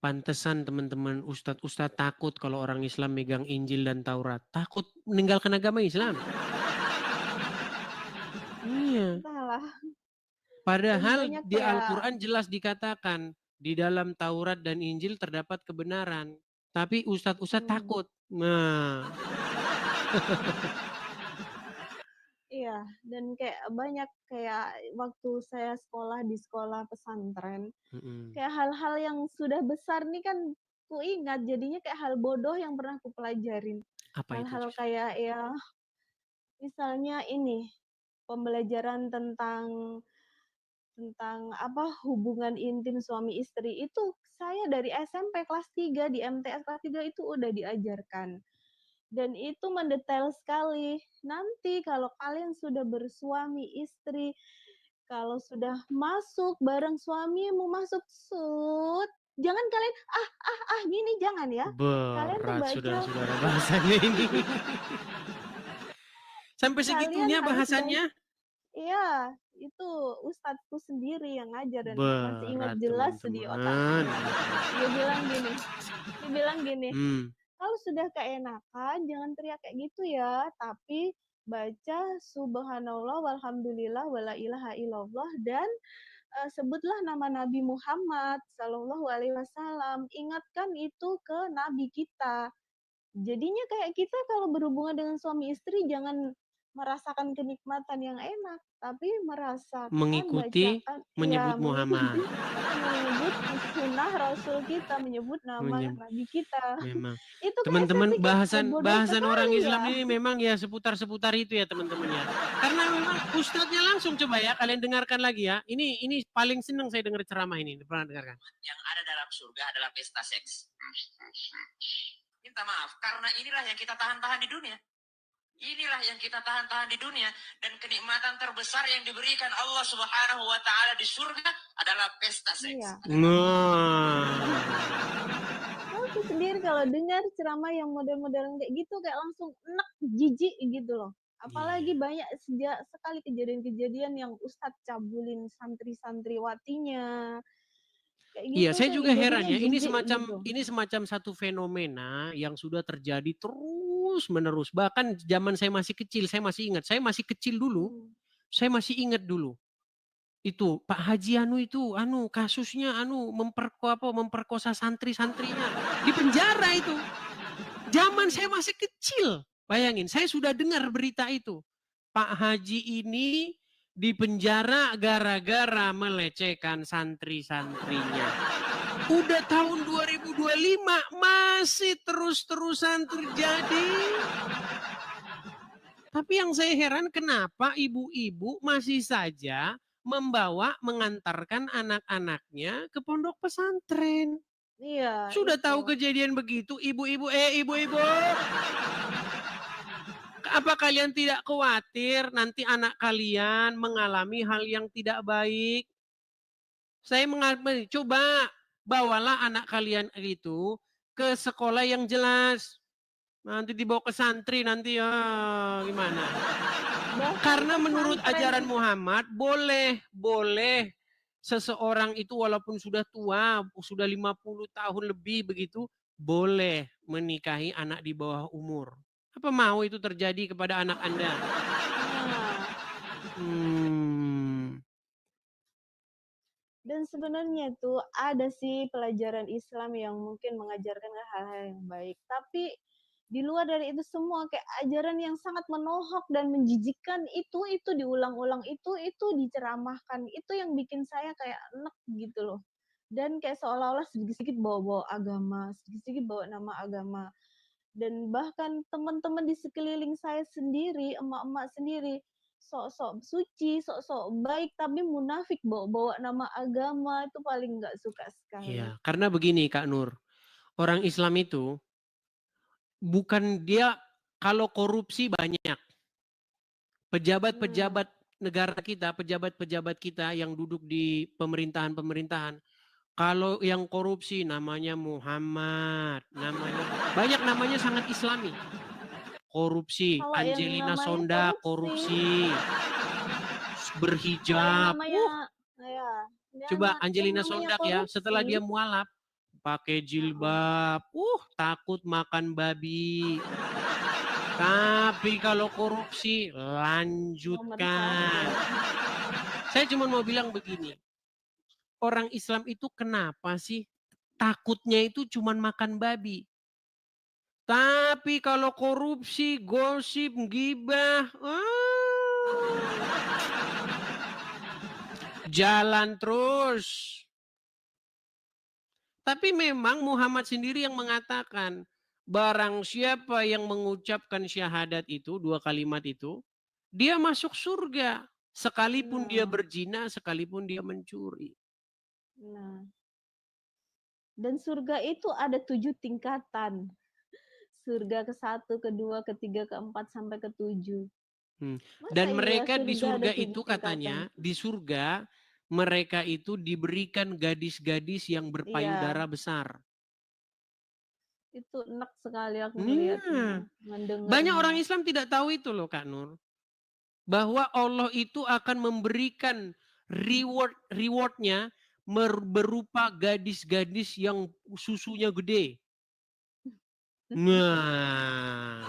pantesan teman-teman ustadz-ustadz takut kalau orang Islam megang Injil dan Taurat. Takut meninggalkan agama Islam. Iya. entahlah. Padahal banyak di kayak Al-Quran jelas dikatakan di dalam Taurat dan Injil terdapat kebenaran. Tapi ustadz-ustadz takut. Nah, Iya, dan kayak banyak kayak waktu saya sekolah di sekolah pesantren, kayak hal-hal yang sudah besar nih kan ku ingat, jadinya kayak hal bodoh yang pernah ku pelajarin. apa itu? Hal-hal kayak ya misalnya ini, pembelajaran tentang apa hubungan intim suami istri itu saya dari SMP kelas 3 di MTS kelas 3 itu udah diajarkan. Dan itu mendetail sekali. Nanti kalau kalian sudah bersuami istri, kalau sudah masuk bareng suamimu masuk jangan kalian gini jangan ya. Kalian tuh Berat baca saudara-saudara bahasanya ini. Sampai segitunya kalian harus bahasannya? Iya, itu ustadzku sendiri yang ngajar dan masih ingat Berat jelas di teman-teman. otakku. Dia bilang gini, kalau sudah keenakan jangan teriak kayak gitu ya, tapi baca subhanallah walhamdulillah wala ilaha illallah dan sebutlah nama Nabi Muhammad sallallahu alaihi wasallam. Ingatkan itu ke nabi kita. Jadinya kayak kita kalau berhubungan dengan suami istri jangan merasakan kenikmatan yang enak, tapi merasakan Mengikuti bacaan menyebut Muhammad. menyebut sunnah Rasul kita, menyebut nama Nabi kita. Memang. Itu Teman-teman bahasan bahasan orang Islam ini memang ya seputar itu ya teman-teman ya. Karena memang ustadznya langsung coba ya kalian dengarkan lagi ya. Ini paling senang saya dengar ceramah ini. Pernah dengarkan? Yang ada dalam surga adalah pesta seks. Minta maaf, karena inilah yang kita tahan-tahan di dunia. Inilah yang kita tahan-tahan di dunia. Dan kenikmatan terbesar yang diberikan Allah Subhanahu wa Ta'ala di surga adalah pesta seks. Iya. Aku sendiri kalau dengar ceramah yang model-model kayak gitu kayak langsung enak, jijik gitu loh. Apalagi banyak sekali kejadian-kejadian yang ustadz cabulin santri-santriwatinya. Kayak gitu Iya, saya juga heran ya. Ini gitu. semacam satu fenomena yang sudah terjadi terus menerus. Bahkan zaman saya masih kecil, saya masih ingat. Saya masih kecil dulu. Saya masih ingat dulu. Itu Pak Haji itu kasusnya memperkosa santri-santrinya di penjara itu. Zaman saya masih kecil. Bayangin, saya sudah dengar berita itu. Pak Haji ini di penjara gara-gara melecehkan santri-santrinya. Udah tahun 2025 masih terus-terusan terjadi. Tapi yang saya heran kenapa ibu-ibu masih saja mengantarkan anak-anaknya ke pondok pesantren. Iya. Sudah tahu kejadian begitu, ibu-ibu. Apa kalian tidak khawatir nanti anak kalian mengalami hal yang tidak baik? Saya mengatakan, coba bawalah anak kalian itu ke sekolah yang jelas. Nanti dibawa ke santri nanti gimana? Karena menurut ajaran Muhammad boleh seseorang itu walaupun sudah tua, sudah 50 tahun lebih begitu, boleh menikahi anak di bawah umur. Apa mau itu terjadi kepada anak Anda? Dan sebenarnya itu ada sih pelajaran Islam yang mungkin mengajarkan hal-hal yang baik. Tapi di luar dari itu semua kayak ajaran yang sangat menohok dan menjijikkan itu diulang-ulang itu diceramahkan. Itu yang bikin saya kayak enek gitu loh. Dan kayak seolah-olah sedikit-sedikit bawa-bawa agama, sedikit-sedikit bawa nama agama. Dan bahkan teman-teman di sekeliling saya sendiri, emak-emak sendiri, sok-sok suci, sok-sok baik, tapi munafik bawa nama agama, itu paling nggak suka sekali. Iya, karena begini Kak Nur, orang Islam itu bukan dia kalau korupsi banyak. Pejabat-pejabat negara kita, pejabat-pejabat kita yang duduk di pemerintahan-pemerintahan, Kalau yang korupsi namanya Muhammad, banyak namanya sangat Islami. Korupsi, Kalau yang Angelina namanya Sonda korupsi, berhijab. Ya, Coba yang Angelina namanya Sondak ya, setelah dia korupsi, mualaf, pakai jilbab, takut makan babi. Tapi kalau korupsi, nomor lanjutkan. 1. Saya cuma mau bilang begini, orang Islam itu kenapa sih takutnya itu cuma makan babi? Tapi kalau korupsi, gosip, gibah, jalan terus. Tapi memang Muhammad sendiri yang mengatakan, barang siapa yang mengucapkan syahadat itu, 2 kalimat itu, dia masuk surga. Sekalipun dia berzina, sekalipun dia mencuri. Nah. Dan surga itu ada 7 tingkatan. Surga ke-1, ke-2, ke-3, ke-4 sampai ke-7. Dan mereka di surga itu katanya, di surga mereka itu diberikan gadis-gadis yang berpayudara besar. Itu enak sekali aku melihatnya, mendengarnya. Banyak orang Islam tidak tahu itu loh Kak Nur. Bahwa Allah itu akan memberikan rewardnya berupa gadis-gadis yang susunya gede. Nah.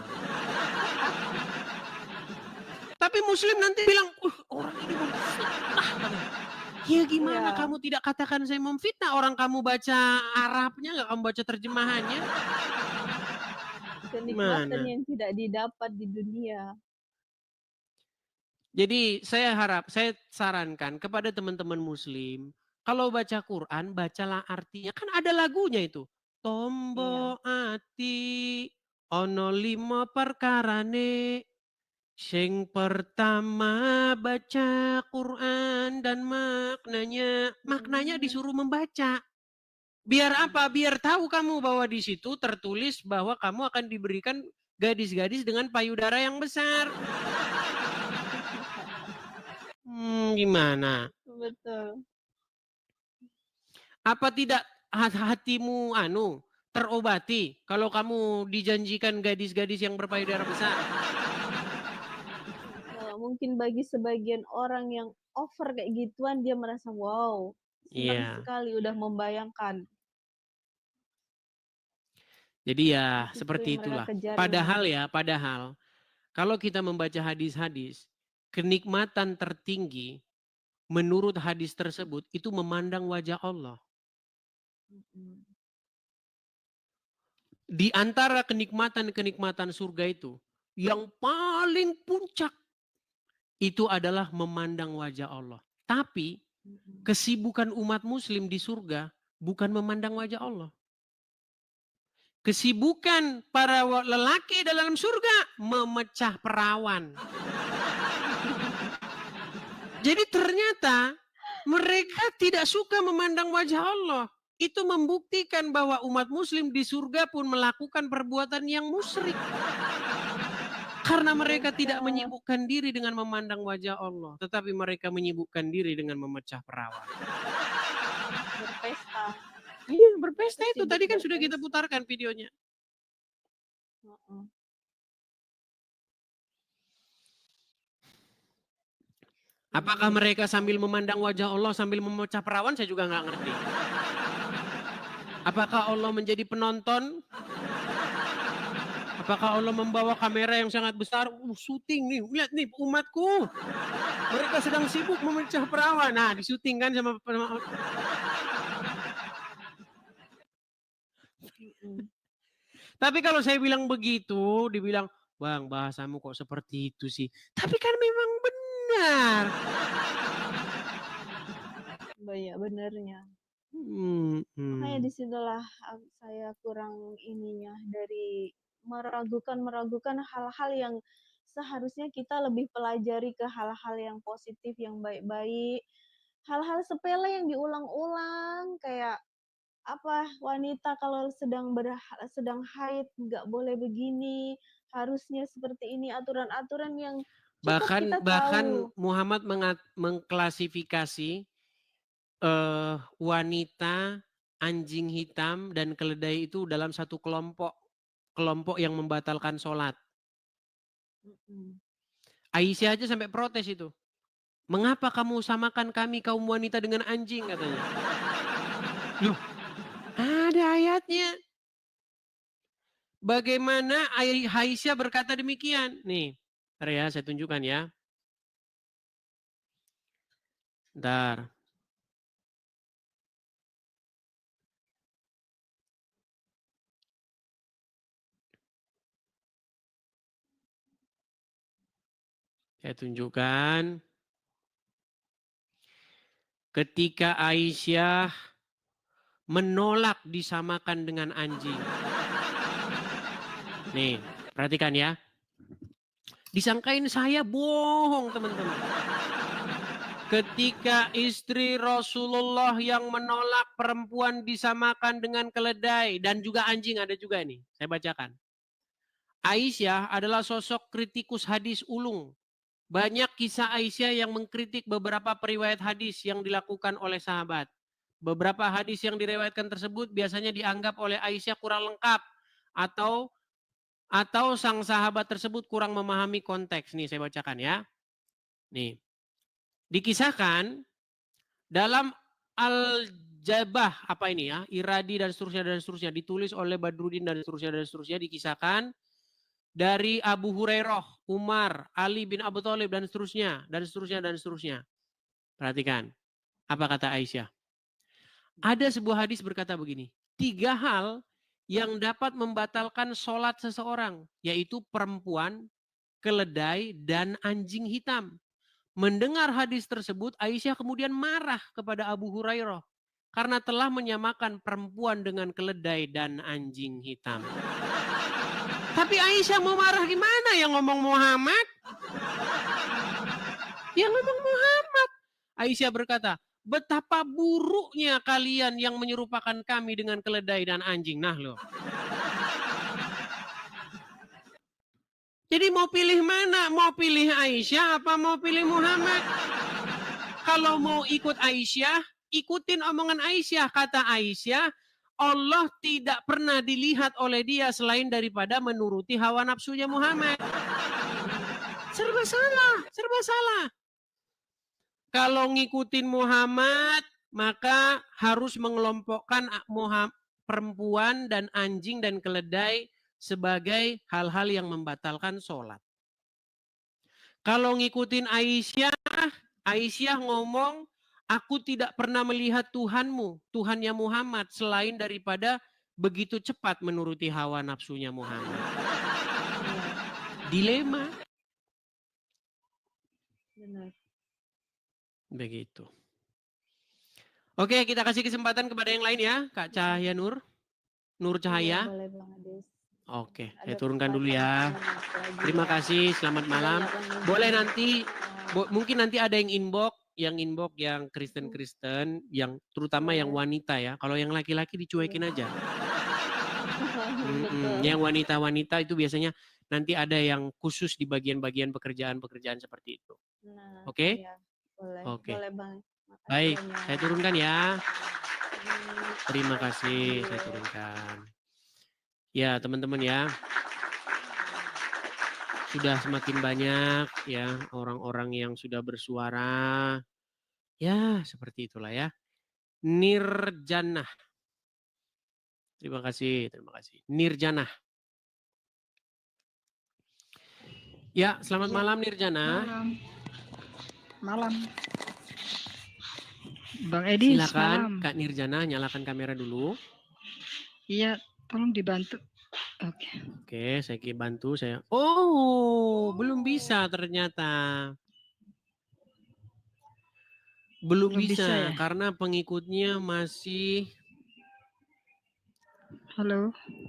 Tapi Muslim nanti bilang, orang ini memfitnah. Ya gimana kamu tidak katakan saya memfitnah? Orang kamu baca Arabnya, nggak kamu baca terjemahannya? Kenikmatan yang tidak didapat di dunia. Jadi saya sarankan kepada teman-teman Muslim, kalau baca Quran, bacalah artinya. Kan ada lagunya itu. Tombo ati ono 5 perkarane. Sing pertama baca Quran dan maknanya disuruh membaca. Biar apa? Biar tahu kamu bahwa di situ tertulis bahwa kamu akan diberikan gadis-gadis dengan payudara yang besar. Gimana? Betul. Apa tidak hatimu terobati kalau kamu dijanjikan gadis-gadis yang berpayudara besar? Mungkin bagi sebagian orang yang over kayak gituan, dia merasa wow, senang sekali udah membayangkan. Jadi ya seperti itulah. Padahal kalau kita membaca hadis-hadis, kenikmatan tertinggi menurut hadis tersebut itu memandang wajah Allah. Di antara kenikmatan-kenikmatan surga itu, yang paling puncak itu adalah memandang wajah Allah. Tapi kesibukan umat muslim di surga bukan memandang wajah Allah. Kesibukan para lelaki dalam surga memecah perawan. Jadi ternyata mereka tidak suka memandang wajah Allah. Itu membuktikan bahwa umat muslim di surga pun melakukan perbuatan yang musyrik. Karena mereka tidak menyibukkan diri dengan memandang wajah Allah. Tetapi mereka menyibukkan diri dengan memecah perawan. Berpesta. Iya, berpesta itu. Tadi kan sudah kita putarkan videonya. Apakah mereka sambil memandang wajah Allah sambil memecah perawan? Saya juga nggak ngerti. Apakah Allah menjadi penonton? Apakah Allah membawa kamera yang sangat besar? Syuting nih, lihat nih umatku. Mereka sedang sibuk memecah perawan. Nah, disyuting kan sama. Tapi kalau saya bilang begitu, dibilang, Bang, bahasamu kok seperti itu sih. Tapi kan memang benar. Banyak benernya. Makanya disitulah saya kurang ininya dari meragukan hal-hal yang seharusnya kita lebih pelajari ke hal-hal yang positif, yang baik-baik. Hal-hal sepele yang diulang-ulang kayak wanita kalau sedang haid nggak boleh begini, harusnya seperti ini, aturan-aturan yang cukup kita tahu. Muhammad mengklasifikasi wanita, anjing hitam, dan keledai itu dalam satu kelompok yang membatalkan sholat. Aisyah aja sampai protes itu. Mengapa kamu samakan kami kaum wanita dengan anjing, katanya. Loh, ada ayatnya. Bagaimana Aisyah berkata demikian? Nih, ntar ya saya tunjukkan ya. Ntar. Saya tunjukkan. Ketika Aisyah menolak disamakan dengan anjing. Nih, perhatikan ya. Disangkain saya bohong, teman-teman. Ketika istri Rasulullah yang menolak perempuan disamakan dengan keledai dan juga anjing, ada juga nih. Saya bacakan. Aisyah adalah sosok kritikus hadis ulung. Banyak kisah Aisyah yang mengkritik beberapa periwayat hadis yang dilakukan oleh sahabat. Beberapa hadis yang diriwayatkan tersebut biasanya dianggap oleh Aisyah kurang lengkap atau sang sahabat tersebut kurang memahami konteks. Nih saya bacakan ya. Nih. Dikisahkan dalam Al-Jabah apa ini ya? Iradi dan seterusnya ditulis oleh Badruddin dan seterusnya dikisahkan dari Abu Hurairah, Umar, Ali bin Abi Thalib dan seterusnya. Perhatikan. Apa kata Aisyah? Ada sebuah hadis berkata begini. 3 hal yang dapat membatalkan sholat seseorang. Yaitu perempuan, keledai, dan anjing hitam. Mendengar hadis tersebut, Aisyah kemudian marah kepada Abu Hurairah. Karena telah menyamakan perempuan dengan keledai dan anjing hitam. Tapi Aisyah mau marah gimana? Yang ngomong Muhammad? Yang ngomong Muhammad. Aisyah berkata, betapa buruknya kalian yang menyerupakan kami dengan keledai dan anjing. Nah loh. Jadi mau pilih mana? Mau pilih Aisyah apa mau pilih Muhammad? Kalau mau ikut Aisyah, ikutin omongan Aisyah. Kata Aisyah, Allah tidak pernah dilihat oleh dia selain daripada menuruti hawa nafsunya Muhammad. Serba salah. Kalau ngikutin Muhammad, maka harus mengelompokkan perempuan dan anjing dan keledai sebagai hal-hal yang membatalkan sholat. Kalau ngikutin Aisyah ngomong, aku tidak pernah melihat Tuhanmu, Tuhannya Muhammad, selain daripada begitu cepat menuruti hawa nafsunya Muhammad. Dilema. Benar. Begitu. Oke, kita kasih kesempatan kepada yang lain ya, Kak Cahaya Nur Cahaya. Boleh Bang Ades. Oke, saya turunkan dulu ya. Terima kasih, selamat malam. Boleh nanti, mungkin nanti ada yang inbox yang Kristen, yang terutama yang wanita ya. Kalau yang laki-laki dicuekin aja. Yang wanita-wanita itu biasanya nanti ada yang khusus di bagian-bagian pekerjaan seperti itu. Nah, Oke? iya, boleh. Oke. Boleh Bang. Makasih Baik, banyak. saya turunkan ya. Terima kasih, saya turunkan. Ya, teman-teman ya. Sudah semakin banyak ya orang-orang yang sudah bersuara. Ya, seperti itulah ya. Nirjanah. Terima kasih. Nirjanah. Ya, selamat malam Nirjanah. Malam. Bang Edi, silakan malam. Kak Nirjanah, nyalakan kamera dulu. Iya, tolong dibantu. Oke, saya bantu saya. Oh, belum bisa ternyata. Belum bisa ya? Karena pengikutnya masih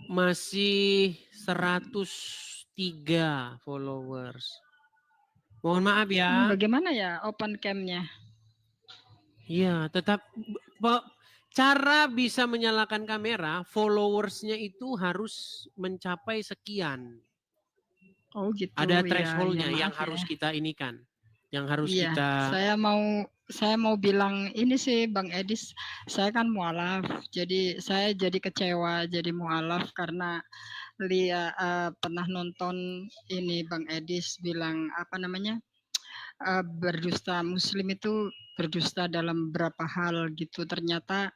masih 103 followers. Mohon maaf ya. Bagaimana ya open cam-nya? Iya, tetap cara bisa menyalakan kamera, followersnya itu harus mencapai sekian. Oh gitu. Ada thresholdnya yang harus kita inikan, yang harus kita. Saya mau saya mau bilang ini sih Bang Edis, saya kan mualaf, jadi saya jadi kecewa jadi mualaf karena pernah nonton ini Bang Edis bilang apa namanya berdusta Muslim itu berdusta dalam beberapa hal gitu. Ternyata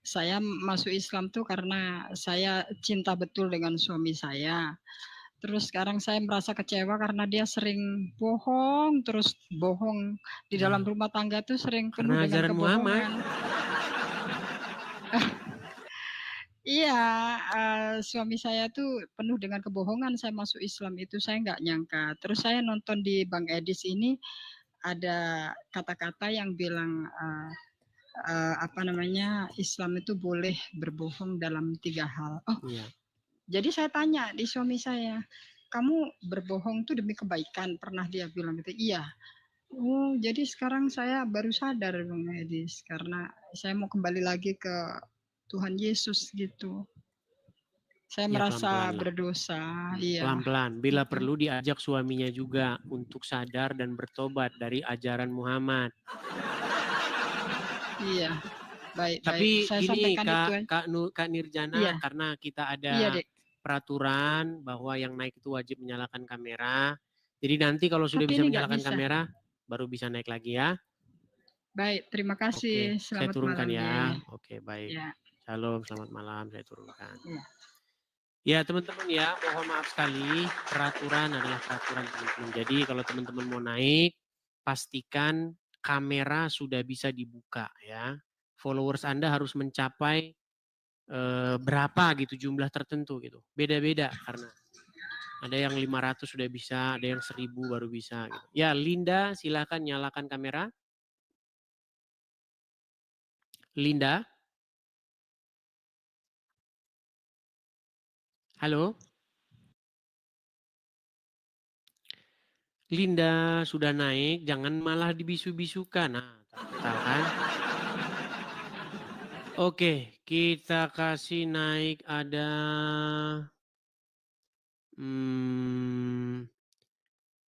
saya masuk Islam tuh karena saya cinta betul dengan suami saya. Terus sekarang saya merasa kecewa karena dia sering bohong, terus bohong di dalam rumah tangga tuh sering penuh Karena dengan ajaran Muhammad. kebohongan. Iya, suami saya tuh penuh dengan kebohongan. Saya masuk Islam itu saya nggak nyangka. Terus saya nonton di Bang Edis ini ada kata-kata yang bilang apa namanya Islam itu boleh berbohong dalam 3 hal. Oh, Iya. jadi saya tanya di suami saya, kamu berbohong tuh demi kebaikan, pernah dia bilang gitu. Iya. Oh, jadi sekarang saya baru sadar Bang Edis karena saya mau kembali lagi ke Tuhan Yesus gitu. Saya Ya, merasa pelan-pelan lah. berdosa. Iya. Pelan-pelan. Bila Gitu. perlu diajak suaminya juga untuk sadar dan bertobat dari ajaran Muhammad. Iya. Baik, Tapi baik. Saya ini sampaikan itu. Kak Nirjana, Iya. karena kita ada Iya, Dek. peraturan bahwa yang naik itu wajib menyalakan kamera. Jadi nanti kalau sudah Tapi bisa ini nggak menyalakan bisa. kamera, baru bisa naik lagi ya. Baik, terima Oke, kasih. saya Selamat turunkan malam. ya. Ya. Oke, baik. Ya. Shalom, selamat malam. Saya turunkan. Ya. Ya teman-teman ya, mohon maaf sekali, peraturan adalah peraturan teman-teman. Jadi kalau teman-teman mau naik, pastikan kamera sudah bisa dibuka ya. Followers Anda harus mencapai berapa gitu, jumlah tertentu gitu. Beda-beda karena ada yang 500 sudah bisa, ada yang 1000 baru bisa gitu. Ya Linda, silakan nyalakan kamera. Linda. Halo. Linda sudah naik, jangan malah dibisu-bisukan. Nah, tahu kan? Oke, kita kasih naik ada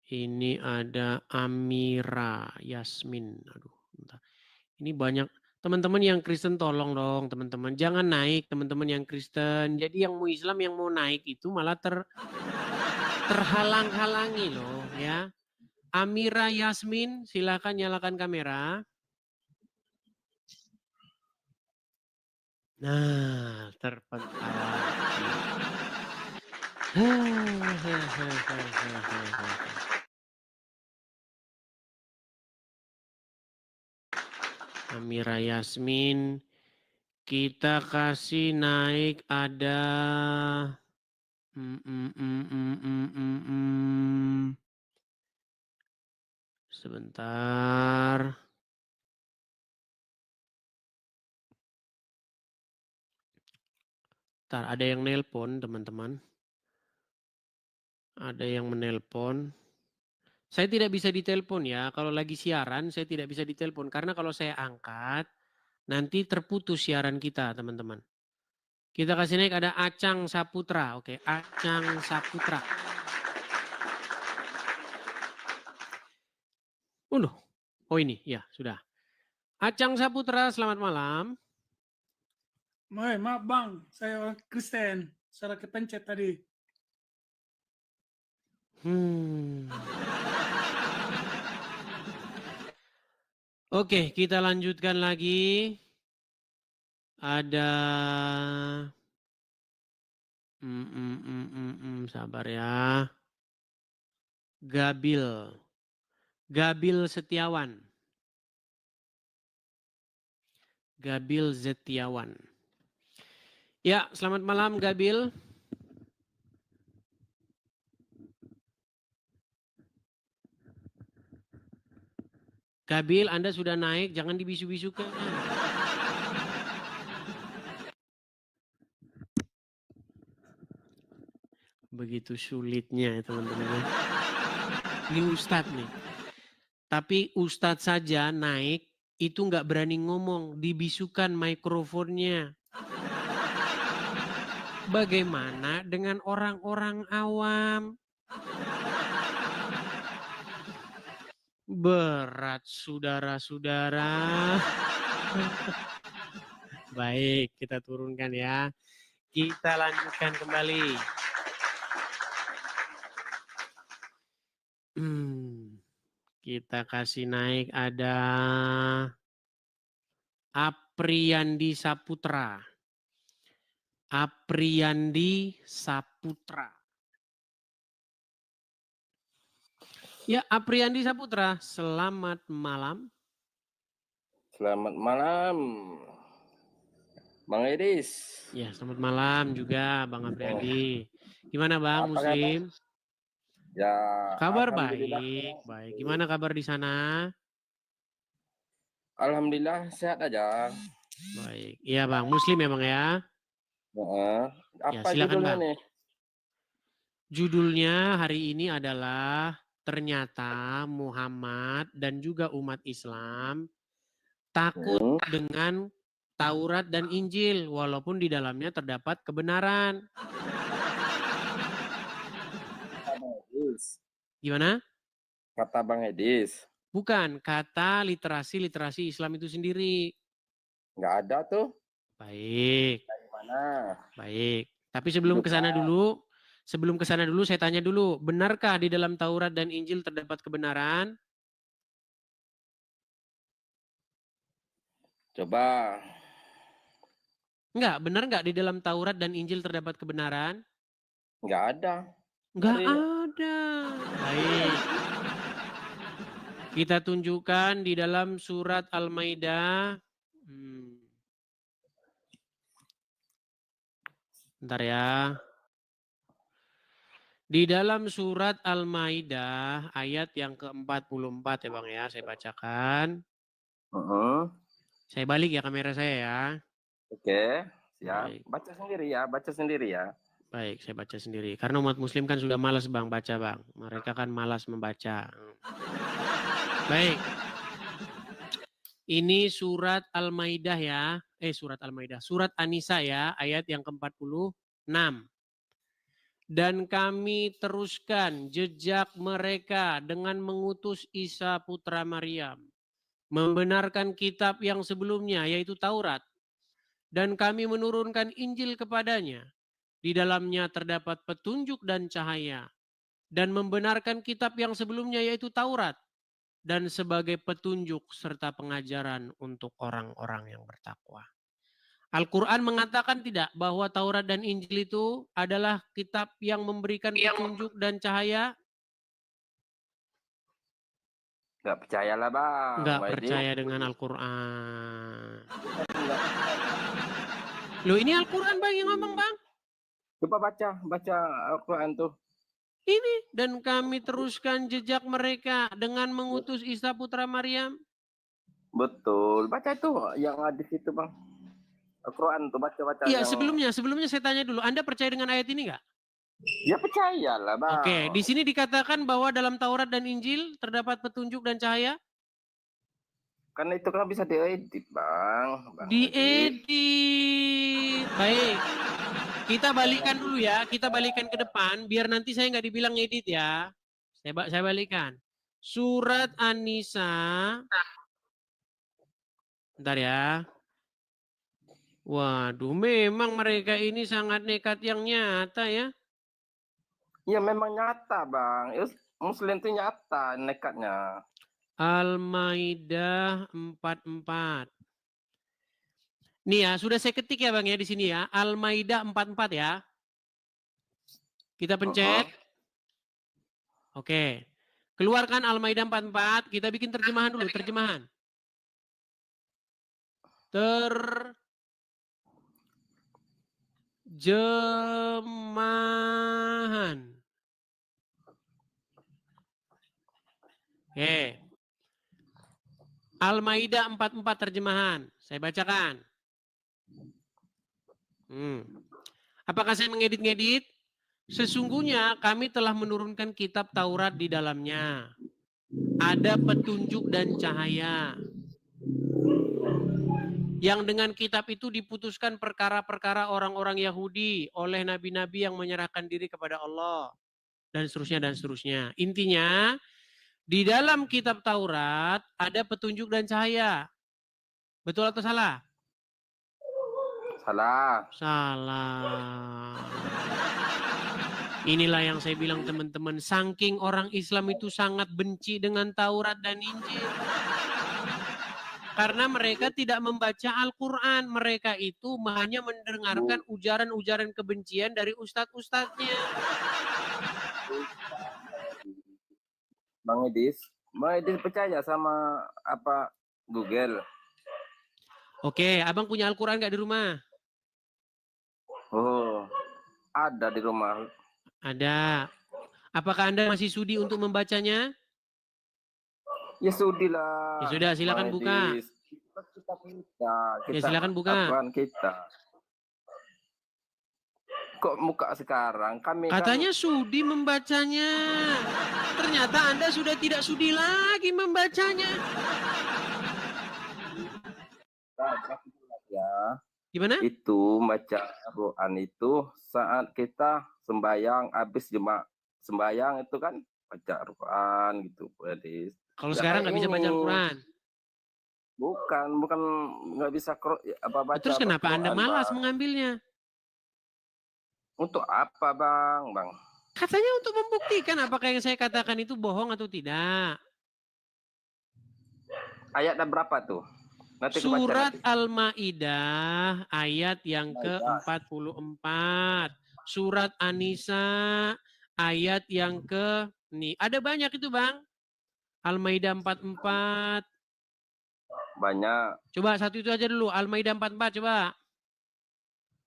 ini ada Amira Yasmin. Aduh, bentar. Ini banyak teman-teman yang Kristen tolong dong teman-teman. Jangan naik teman-teman yang Kristen. Jadi yang mau Islam yang mau naik itu malah terhalang-halangi loh ya. Amira Yasmin, silakan nyalakan kamera. Nah, terpental. Amira Yasmin, kita kasih naik ada sebentar. Ntar ada yang nelpon teman-teman. Ada yang menelpon. Saya tidak bisa ditelepon ya. Kalau lagi siaran saya tidak bisa ditelepon. Karena kalau saya angkat nanti terputus siaran kita teman-teman. Kita kasih naik ada Acang Saputra. Oke, Acang Saputra. Oh ini ya sudah. Acang Saputra selamat malam. Maaf bang, saya orang Kristen. Salah kepencet tadi. Oke, kita lanjutkan lagi. Ada sabar ya. Gabil Setiawan. Gabil Setiawan. Ya, selamat malam Gabil. Gabil, Anda sudah naik, jangan dibisu-bisukan. Begitu sulitnya teman-teman. Ini Ustadz nih. Tapi Ustadz saja naik, itu nggak berani ngomong, dibisukan mikrofonnya. Bagaimana dengan orang-orang awam? Berat saudara-saudara. Baik, kita turunkan ya. Kita lanjutkan kembali. Kita kasih naik ada Apriyandi Saputra. Apriyandi Saputra. Ya, Apriyandi Saputra, selamat malam. Selamat malam, Bang Edis. Ya, selamat malam juga Bang Apriyandi. Gimana Bang, Muslim? Ya, kabar baik, baik. Gimana kabar di sana? Alhamdulillah sehat aja. Baik. Iya Bang, Muslim ya Bang ya? Apa ya, silakan judulnya Bang. nih? Judulnya hari ini adalah ternyata Muhammad dan juga umat Islam takut dengan Taurat dan Injil walaupun di dalamnya terdapat kebenaran. Gimana? Kata Bang Edis. Bukan, kata literasi Islam itu sendiri. Nggak ada tuh. Baik. Dari mana? Baik. Tapi sebelum ke sana dulu saya tanya dulu, benarkah di dalam Taurat dan Injil terdapat kebenaran? Coba. Benar nggak di dalam Taurat dan Injil terdapat kebenaran? Nggak ada. Nggak ada. Baik. Kita tunjukkan di dalam surat Al-Maidah. Bentar ya. Di dalam surat Al-Maidah ayat yang ke-44 ya Bang ya, saya bacakan. Saya balik ya kamera saya ya. Oke, siap. Baca sendiri ya. Baik, saya baca sendiri. Karena umat muslim kan sudah malas Bang baca Bang. Mereka kan malas membaca. Baik. Ini surat Al-Maidah ya. Surat Al-Maidah. Surat An-Nisa ya, ayat yang ke-46. Dan kami teruskan jejak mereka dengan mengutus Isa putra Maryam. Membenarkan kitab yang sebelumnya yaitu Taurat. Dan kami menurunkan Injil kepadanya. Di dalamnya terdapat petunjuk dan cahaya. Dan membenarkan kitab yang sebelumnya yaitu Taurat. Dan sebagai petunjuk serta pengajaran untuk orang-orang yang bertakwa. Al-Quran mengatakan tidak bahwa Taurat dan Injil itu adalah kitab yang memberikan petunjuk dan cahaya? Nggak percayalah Bang. Nggak percaya dengan Al-Quran. Loh ini Al-Quran Bang yang ngomong Bang? Coba baca Al-Quran tuh. Ini, dan kami teruskan jejak mereka dengan mengutus Isa putra Maryam. Betul, baca itu yang ada di situ Bang. Al-Quran tuh baca-baca. Iya, sebelumnya saya tanya dulu, Anda percaya dengan ayat ini nggak? Ya percayalah Bang. Oke, di sini dikatakan bahwa dalam Taurat dan Injil terdapat petunjuk dan cahaya? Karena itu kan bisa diedit Bang. Diedit. Baik. Kita balikan dulu ya, kita balikan ke depan biar nanti saya nggak dibilang ngedit ya. Saya balikan. Surat An-Nisa. Bentar ya. Waduh, memang mereka ini sangat nekat yang nyata ya. Iya memang nyata Bang. Muslim itu nyata nekatnya. Al-Maidah 44. Nih ya, sudah saya ketik ya Bang ya di sini ya. Al-Maidah 44 ya. Kita pencet. Oke. Keluarkan Al-Maidah 44. Kita bikin terjemahan dulu, terjemahan. Terjemahan. Oke. Al-Maidah 44 terjemahan. Saya bacakan. Apakah saya mengedit-ngedit? Sesungguhnya kami telah menurunkan kitab Taurat di dalamnya. Ada petunjuk dan cahaya. Yang dengan kitab itu diputuskan perkara-perkara orang-orang Yahudi oleh nabi-nabi yang menyerahkan diri kepada Allah. Dan seterusnya dan seterusnya. Intinya, Di dalam kitab Taurat ada petunjuk dan cahaya. Betul atau salah? Salah. Salah. Inilah yang saya bilang teman-teman, saking orang Islam itu sangat benci dengan Taurat dan Injil. Karena mereka tidak membaca Al-Quran. Mereka itu hanya mendengarkan ujaran-ujaran kebencian dari ustadz-ustadznya. Bang Edis percaya sama apa Google? Oke, abang punya Al-Quran nggak di rumah? Oh, ada di rumah. Ada. Apakah Anda masih sudi untuk membacanya? Ya sudi lah. Ya sudah, silakan buka. Ya silakan buka. Kita. Kok muka sekarang? Katanya sudi membacanya. Ternyata Anda sudah tidak sudi lagi membacanya. Ya. Gimana? Itu baca Quran itu saat kita sembahyang habis sembahyang itu kan baca Quran gitu. Jadi kalau sekarang nggak bisa baca Quran. Bukan nggak bisa baca. Terus kenapa Anda malas mengambilnya? Untuk apa, Bang? Katanya untuk membuktikan apakah yang saya katakan itu bohong atau tidak. Ayat berapa tuh? Nanti Surat Al-Maidah ayat yang ke-44. Surat An-Nisa ayat yang nih ada banyak itu, Bang. Al-Maidah 44. Banyak. Coba satu itu aja dulu, Al-Maidah 44 coba.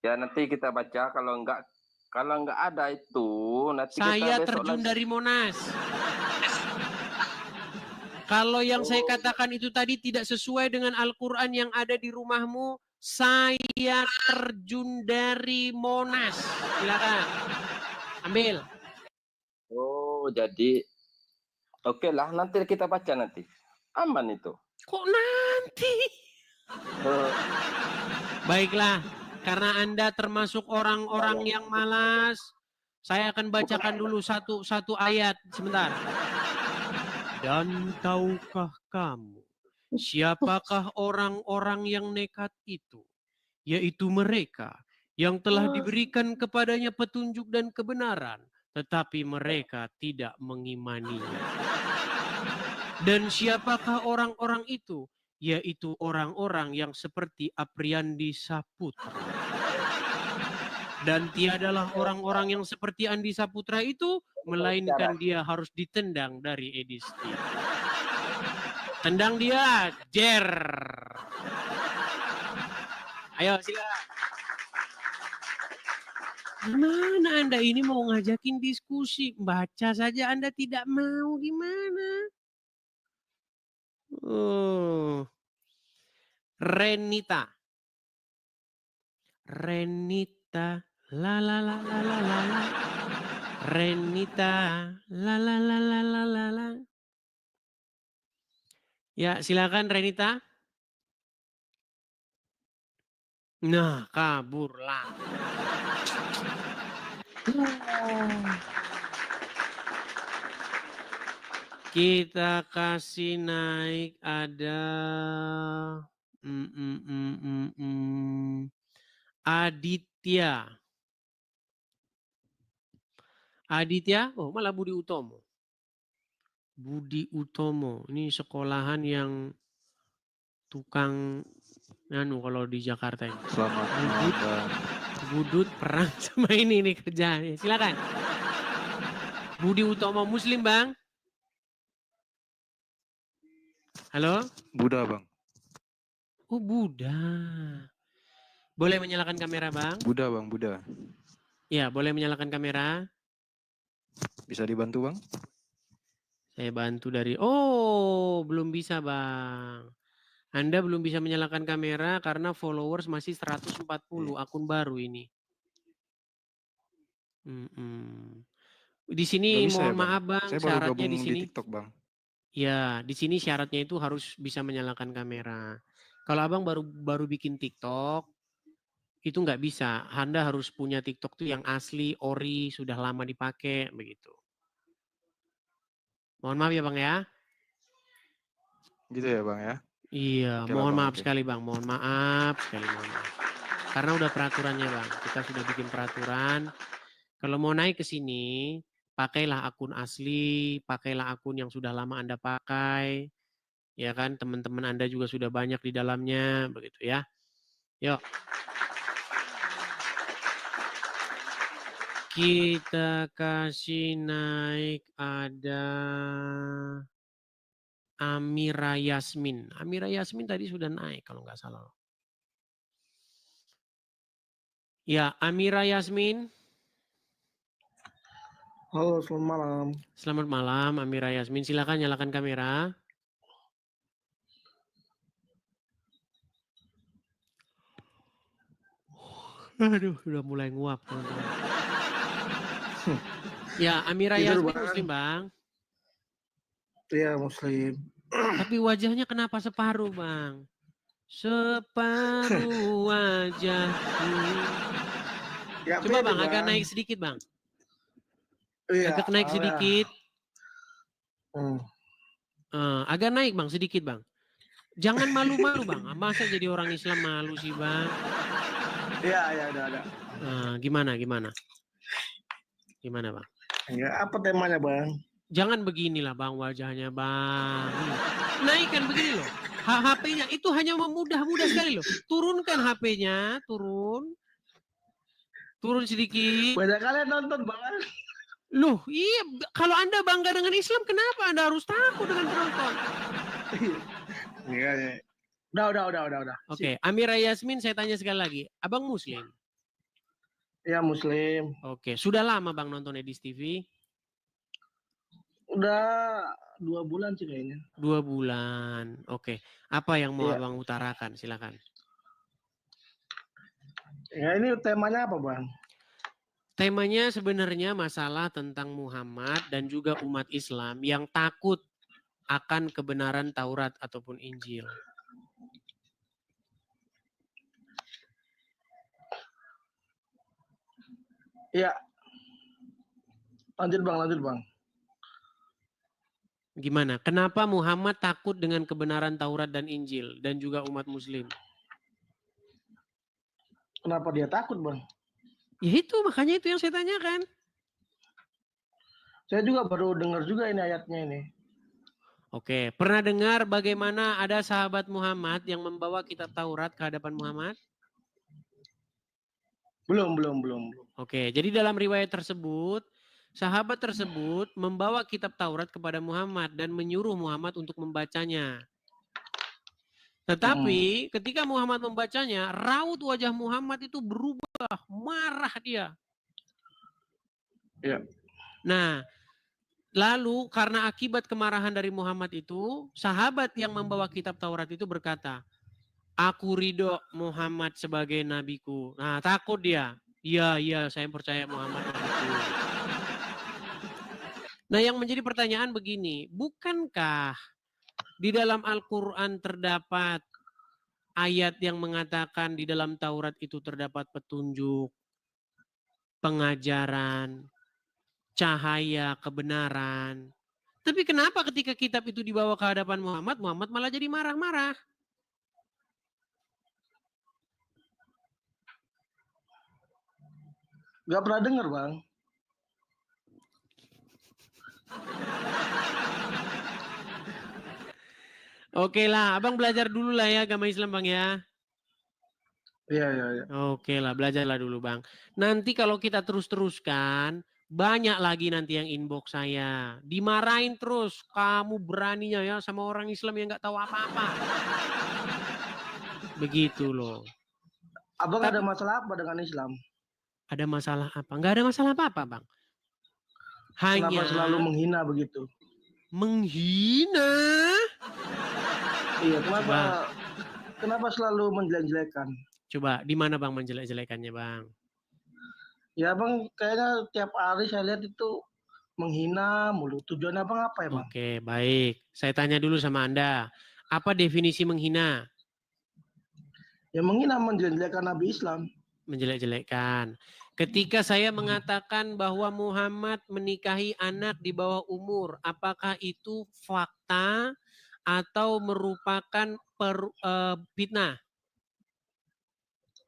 Ya nanti kita baca, kalau nggak ada itu nanti saya kita terjun dari Monas. Kalau yang saya katakan itu tadi tidak sesuai dengan Al-Quran yang ada di rumahmu, saya terjun dari Monas. Silakan. Ambil. Oh, jadi oke lah, nanti kita baca nanti. Aman itu. Kok nanti? Baiklah. Karena Anda termasuk orang-orang yang malas, saya akan bacakan dulu satu ayat. Sebentar. Dan tahukah kamu, siapakah orang-orang yang nekat itu? Yaitu mereka yang telah diberikan kepadanya petunjuk dan kebenaran, tetapi mereka tidak mengimaninya. Dan siapakah orang-orang itu? Yaitu orang-orang yang seperti Apriandi Saputra. Dan tiadalah orang-orang yang seperti Andi Saputra itu, melainkan dia harus ditendang dari Edisti. Tendang dia, jer. Ayo silakan. Mana Anda ini mau ngajakin diskusi? Baca saja Anda tidak mau, gimana? Renita, la la la la la la la. Renita, la la la la la la la. Ya, silakan Renita. Nah, kaburlah. Kita kasih naik ada Aditya. Aditya, oh malah Budi Utomo. Budi Utomo, ini sekolahan yang tukang kalau di Jakarta ini. Selamat malam. Budut perang sama ini kerjaannya. Silakan. Budi Utomo Muslim, Bang. Halo? Buddha, Bang. Oh, Buddha. Boleh menyalakan kamera, Bang? Buddha, Bang, Buddha. Ya, boleh menyalakan kamera. Bisa dibantu, Bang? Saya bantu dari... Oh, belum bisa, Bang. Anda belum bisa menyalakan kamera karena followers masih 140, akun baru ini. Di sini mohon maaf, Bang, saya syaratnya di sini. Di TikTok, Bang. Ya, di sini syaratnya itu harus bisa menyalakan kamera. Kalau Abang baru bikin TikTok, itu nggak bisa. Anda harus punya TikTok tuh yang asli, ori, sudah lama dipakai, begitu. Mohon maaf ya Bang ya. Gitu ya Bang ya? Iya, Oke lah, mohon Bang, maaf oke. sekali Bang, mohon maaf sekali, mohon maaf. Karena udah peraturannya Bang, kita sudah bikin peraturan. Kalau mau naik ke sini, pakailah akun asli, pakailah akun yang sudah lama Anda pakai, ya kan? Teman-teman Anda juga sudah banyak di dalamnya, begitu ya. Yuk. Kita kasih naik ada Amira Yasmin. Amira Yasmin tadi sudah naik kalau nggak salah. Ya, Amira Yasmin. Halo, selamat malam. Selamat malam, Amira Yasmin. Silakan nyalakan kamera. Aduh, udah mulai nguap. Ya, Amira Tidur, Yasmin Bang. Muslim, Bang. Iya, Muslim. Tapi wajahnya kenapa separuh, Bang? Separuh wajahku. Ya, Coba pede, Bang, agak Bang. naik sedikit, Bang. Iya, Agak naik sedikit. Agak naik, Bang, sedikit, Bang. Jangan malu-malu, Bang. Masa jadi orang Islam malu sih, Bang? Iya, udah. Gimana? Gimana, Bang? Ya, apa temanya, Bang? Jangan beginilah, Bang, wajahnya, Bang. Naikkan begini loh. HP-nya itu hanya mudah sekali loh. Turunkan HP-nya, turun sedikit. Banyak kalian nonton, Bang. Loh, iya, kalau Anda bangga dengan Islam, kenapa Anda harus takut dengan penonton? Iya. Udah. Oke, Amira Yasmin, saya tanya sekali lagi. Abang Muslim? Iya, Muslim. Oke, sudah lama Bang nonton Edis TV? Udah 2 bulan sih kayaknya. 2 bulan. Oke, apa yang mau Abang utarakan? Silakan. Ya, ini temanya apa, Bang? Temanya sebenarnya masalah tentang Muhammad dan juga umat Islam yang takut akan kebenaran Taurat ataupun Injil. Iya. Lanjut, Bang. Gimana? Kenapa Muhammad takut dengan kebenaran Taurat dan Injil dan juga umat Muslim? Kenapa dia takut, Bang? Ya itu, makanya itu yang saya tanyakan. Saya juga baru dengar juga ini ayatnya ini. Oke, pernah dengar bagaimana ada sahabat Muhammad yang membawa kitab Taurat ke hadapan Muhammad? Belum. Oke, jadi dalam riwayat tersebut, sahabat tersebut membawa kitab Taurat kepada Muhammad dan menyuruh Muhammad untuk membacanya. Tetapi ketika Muhammad membacanya, raut wajah Muhammad itu berubah, marah dia. Iya. Nah, lalu karena akibat kemarahan dari Muhammad itu, sahabat yang membawa kitab Taurat itu berkata, aku ridho Muhammad sebagai nabiku. Nah, takut dia. Iya, saya percaya Muhammad nabiku. Nah, yang menjadi pertanyaan begini, bukankah di dalam Al-Quran terdapat ayat yang mengatakan di dalam Taurat itu terdapat petunjuk, pengajaran, cahaya, kebenaran. Tapi kenapa ketika kitab itu dibawa ke hadapan Muhammad, Muhammad malah jadi marah-marah? Gak pernah dengar, Bang. Oke lah, abang belajar dulu lah ya agama Islam Bang ya. Iya. Oke lah, belajarlah dulu Bang. Nanti kalau kita terus-teruskan, banyak lagi nanti yang inbox saya. Dimarahin terus, kamu beraninya ya sama orang Islam yang nggak tahu apa-apa. Begitu loh. Abang ada masalah apa dengan Islam? Ada masalah apa? Nggak ada masalah apa-apa Bang. Hanya kenapa selalu menghina begitu? Menghina? Iya, kenapa selalu menjelek-jelekan? Coba, di mana Bang menjelek-jelekannya Bang? Ya Bang, kayaknya tiap hari saya lihat itu menghina mulu. Tujuan Abang apa ya Bang? Oke, baik. Saya tanya dulu sama Anda. Apa definisi menghina? Ya menghina, menjelek-jelekan Nabi Islam. Menjelek-jelekan. Ketika saya mengatakan bahwa Muhammad menikahi anak di bawah umur, apakah itu fakta atau merupakan fitnah?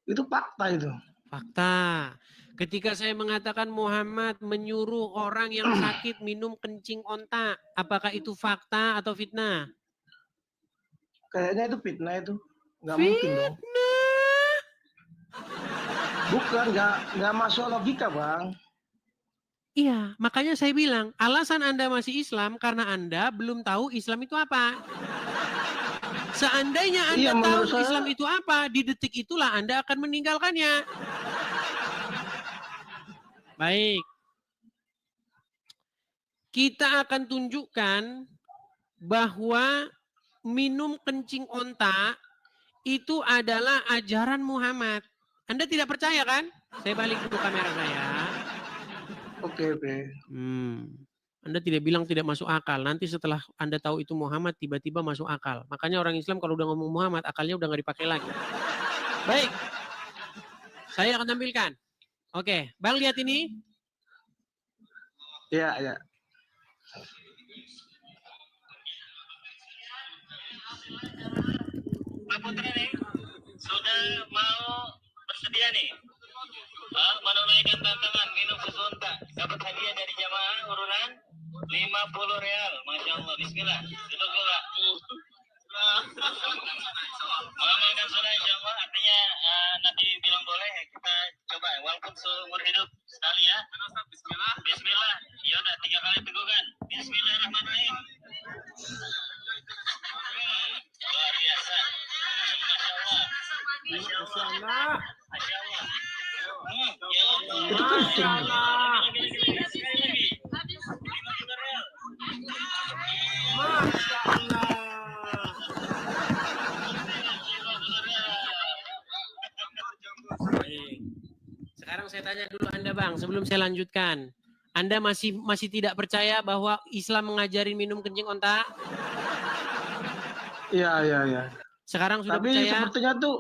Itu fakta itu. Fakta. Ketika saya mengatakan Muhammad menyuruh orang yang sakit minum kencing onta, apakah itu fakta atau fitnah? Kayaknya itu fitnah itu. Nggak mungkin dong. Bukan, nggak masuk logika, Bang. Iya, makanya saya bilang, alasan Anda masih Islam karena Anda belum tahu Islam itu apa. Seandainya Anda tahu Islam itu apa, di detik itulah Anda akan meninggalkannya. Baik. Kita akan tunjukkan bahwa minum kencing onta itu adalah ajaran Muhammad. Anda tidak percaya kan? Saya balik dulu kamera saya. Oke. Anda tidak bilang tidak masuk akal. Nanti setelah Anda tahu itu Muhammad, tiba-tiba masuk akal. Makanya orang Islam kalau udah ngomong Muhammad, akalnya udah nggak dipakai lagi. Baik. Saya akan tampilkan. Oke, Bang lihat ini. Iya. Pak Putra nih, sudah mau bersedia nih. Menunaikan tantangan minum susu unta. Dapat hadiah dari jamaah urunan 50 real. Masya Allah, bismillah. Duduk dulu, Pak. Mengamalkan sunnah insya Allah, artinya nanti bilang boleh, kita coba. Walaupun seumur hidup sekali ya. Bismillah. Bismillah. Ya udah 3 kali tegukan. Bismillahirrahmanirrahim. Luar biasa. Masya Allah. Masya Allah. Masya Allah. Ya Allah. Masya Allah. Masya Allah. Sekarang saya tanya dulu Anda Bang, sebelum saya lanjutkan. Anda masih tidak percaya bahwa Islam mengajarin minum kencing onta? Iya. Sekarang sudah Tapi percaya? Tapi sepertinya tuh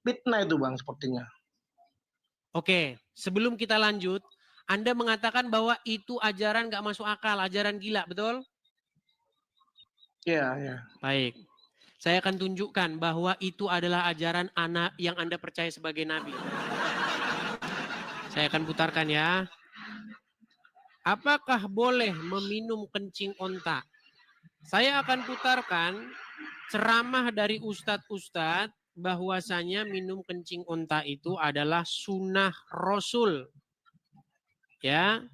fitnah itu Bang, sepertinya. Oke, sebelum kita lanjut, Anda mengatakan bahwa itu ajaran nggak masuk akal, ajaran gila, betul? Iya. Baik. Saya akan tunjukkan bahwa itu adalah ajaran anak yang Anda percaya sebagai nabi. Saya akan putarkan ya. Apakah boleh meminum kencing onta? Saya akan putarkan ceramah dari ustadz-ustadz bahwasanya minum kencing onta itu adalah sunnah Rasul. Ya,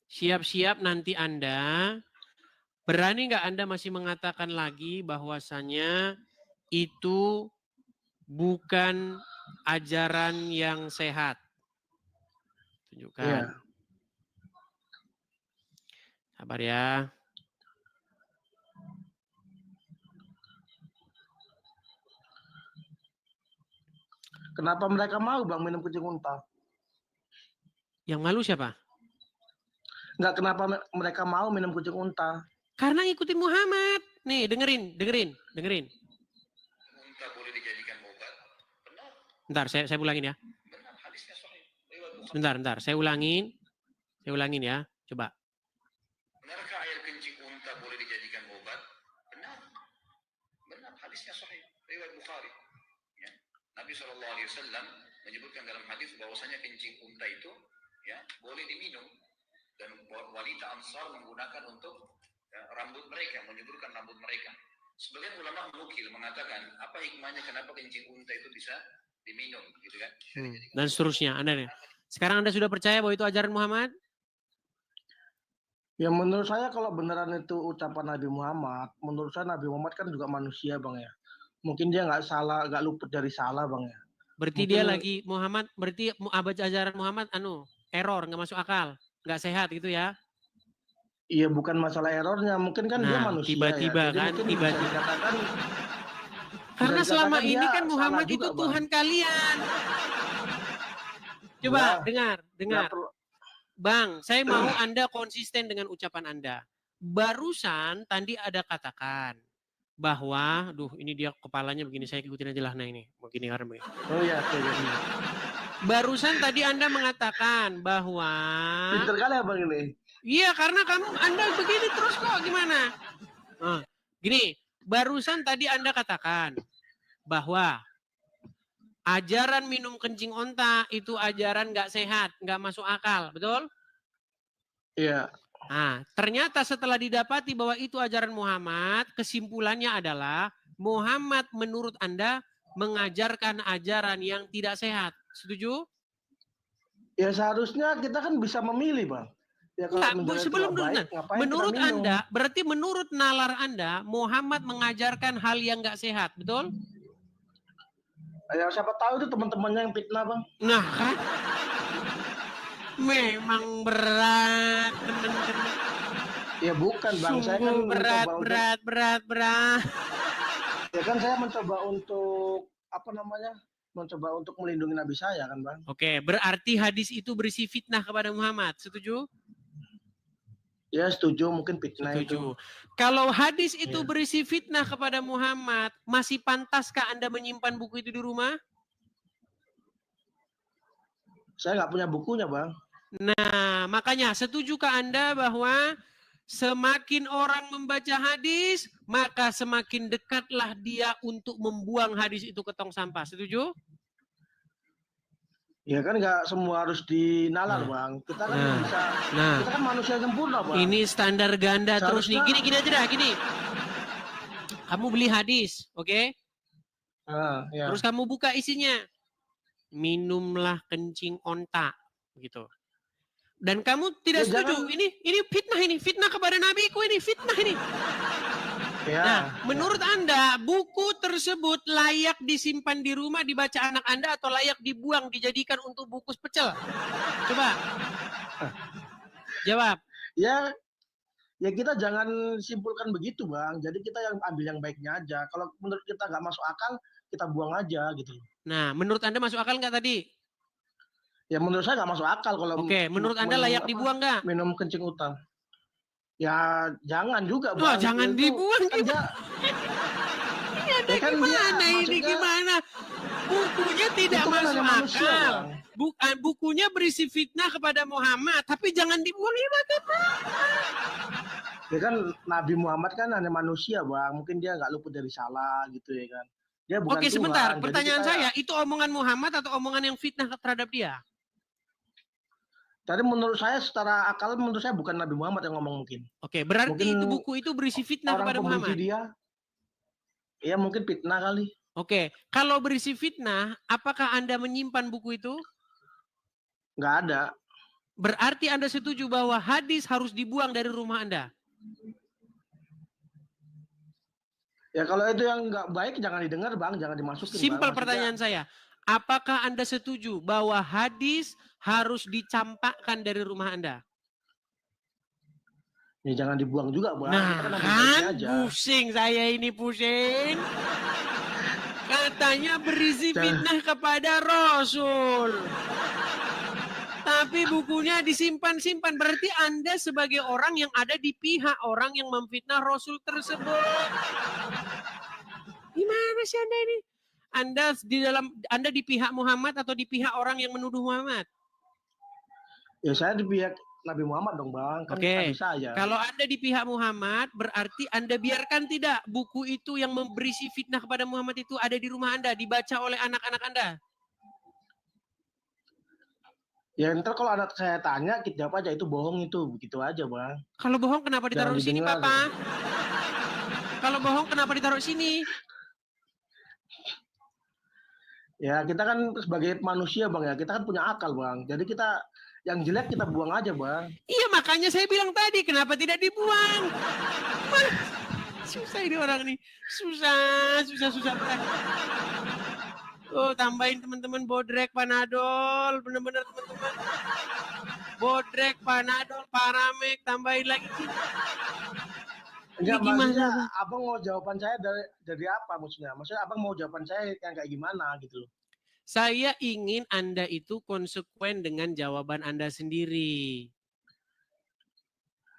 siap-siap nanti Anda. Berani nggak Anda masih mengatakan lagi bahwasanya itu bukan ajaran yang sehat? Tunjukkan. Iya. Sabar ya. Kenapa mereka mau Bang minum kencing unta? Yang malu siapa? Enggak, kenapa mereka mau minum kencing unta? Karena ngikutin Muhammad. Nih, dengerin. Unta boleh dijadikan obat. Benar. Bentar, saya ulangin ya. Benar, hadisnya sahih. Bentar, saya ulangin ya. Coba. Benarkah air kencing unta boleh dijadikan obat? Benar. Benar, hadisnya sahih. Riwayat Bukhari. Ya. Nabi SAW menyebutkan dalam hadis bahwasanya kencing unta itu ya boleh diminum dan wanita Ansar menggunakan untuk rambut mereka, menyuburkan rambut mereka. Sebagian ulama menukil mengatakan apa hikmahnya kenapa kencing unta itu bisa diminum, gitu kan? Dan seterusnya. Sekarang Anda sudah percaya bahwa itu ajaran Muhammad? Ya menurut saya kalau beneran itu ucapan Nabi Muhammad, menurut saya Nabi Muhammad kan juga manusia Bang ya. Mungkin dia nggak salah, nggak luput dari salah Bang ya. Berarti mungkin dia lagi Muhammad, berarti ajaran Muhammad error, nggak masuk akal, nggak sehat gitu ya? Iya, bukan masalah errornya, mungkin kan dia manusia. Tiba-tiba ya. Tiba-tiba. Karena selama ini kan Muhammad itu juga, Tuhan kalian. Coba dengar. Bang, saya mau Anda konsisten dengan ucapan Anda. Barusan tadi ada katakan bahwa, ini dia kepalanya begini, saya ikutin aja lah, nah ini, begini karena begini. Oh iya. Barusan tadi Anda mengatakan bahwa. Pinter kali Bang ini. Iya, karena Anda begini terus kok, gimana? Gini, barusan tadi Anda katakan bahwa ajaran minum kencing onta itu ajaran nggak sehat, nggak masuk akal, betul? Iya. Nah, ternyata setelah didapati bahwa itu ajaran Muhammad, kesimpulannya adalah Muhammad menurut Anda mengajarkan ajaran yang tidak sehat. Setuju? Ya seharusnya kita kan bisa memilih, Bang. Ya kalau Enggak, sebelum dulu, menurut Anda, berarti menurut nalar Anda, Muhammad mengajarkan hal yang nggak sehat, betul? Ya siapa tahu itu teman-temannya yang fitnah, Bang. Nah kan, memang berat, teman-teman. Ya bukan, Bang. Saya kan berat. Ya kan saya mencoba untuk mencoba untuk melindungi Nabi saya kan, Bang. Oke, berarti hadis itu berisi fitnah kepada Muhammad. Setuju? Ya setuju, mungkin fitnah itu. Kalau hadis itu berisi fitnah kepada Muhammad, masih pantaskah Anda menyimpan buku itu di rumah? Saya nggak punya bukunya, Bang. Nah, makanya setujukah Anda bahwa semakin orang membaca hadis, maka semakin dekatlah dia untuk membuang hadis itu ke tong sampah. Setuju? Ya kan nggak semua harus dinalar, Bang. Kita kan bisa, kita kan manusia sempurna, Bang. Ini standar ganda terus nih. Gini aja dah, gini. Kamu beli hadis, oke? Ya. Terus kamu buka isinya. Minumlah kencing onta, gitu. Dan kamu tidak setuju. Ini fitnah kepada nabiku, ini fitnah ini. Ya, nah, menurut Anda buku tersebut layak disimpan di rumah dibaca anak Anda atau layak dibuang dijadikan untuk bungkus pecel? Coba. Jawab. Ya kita jangan simpulkan begitu, Bang. Jadi kita yang ambil yang baiknya aja. Kalau menurut kita nggak masuk akal, kita buang aja gitu. Nah, menurut Anda masuk akal nggak tadi? Ya menurut saya nggak masuk akal kalau. Oke, menurut Anda layak dibuang nggak? Minum kencing utang. Ya jangan juga, Bang. Oh, jangan dibuang. Kan ini ada kan gimana ini gimana? Bukunya tidak masuk akal. Bukunya berisi fitnah kepada Muhammad, tapi jangan dibuang ya bagaimana? Ya kan Nabi Muhammad kan hanya manusia, Bang. Mungkin dia nggak luput dari salah gitu ya kan. Dia bukan Oke, sebentar. Tuhan. Pertanyaan saya, itu omongan Muhammad atau omongan yang fitnah terhadap dia? Tadi menurut saya secara akal menurut saya bukan Nabi Muhammad yang ngomong mungkin. Oke, berarti itu buku itu berisi fitnah kepada Muhammad. Dia. Ya mungkin fitnah kali. Oke, kalau berisi fitnah, apakah Anda menyimpan buku itu? Nggak ada. Berarti Anda setuju bahwa hadis harus dibuang dari rumah Anda? Ya kalau itu yang nggak baik jangan didengar, Bang, jangan dimasukin. Simpel pertanyaan saya. Apakah Anda setuju bahwa hadis harus dicampakkan dari rumah Anda? Ya jangan dibuang juga, Bang. Nah, kan pusing saya ini pusing. Katanya berisi fitnah kepada Rasul. Tapi bukunya disimpan-simpan. Berarti Anda sebagai orang yang ada di pihak orang yang memfitnah Rasul tersebut. Gimana sih Anda ini? Anda di pihak Muhammad atau di pihak orang yang menuduh Muhammad? Ya saya di pihak Nabi Muhammad dong, Bang. Kan Oke. saya. Kalau Anda di pihak Muhammad, berarti Anda biarkan tidak buku itu yang berisi fitnah kepada Muhammad itu ada di rumah Anda, dibaca oleh anak-anak Anda? Ya ntar kalau anak saya tanya, kita jawab aja itu bohong itu, begitu aja, Bang. Kalau bohong kenapa ditaruh di sini, Papa? Kalau bohong kenapa ditaruh sini? Ya kita kan sebagai manusia, Bang, ya kita kan punya akal, Bang. Jadi kita yang jelek kita buang aja, Bang. Iya, makanya saya bilang tadi kenapa tidak dibuang. Susah ini orang nih. Susah berat. Oh, tambahin teman-teman Bodrek, Panadol, bener-bener teman-teman. Bodrek, Panadol, Paramek, tambahin lagi. Enggak, maksudnya abang mau jawaban saya dari apa maksudnya? Maksudnya abang mau jawaban saya yang kayak gimana gitu loh. Saya ingin Anda itu konsekuen dengan jawaban Anda sendiri.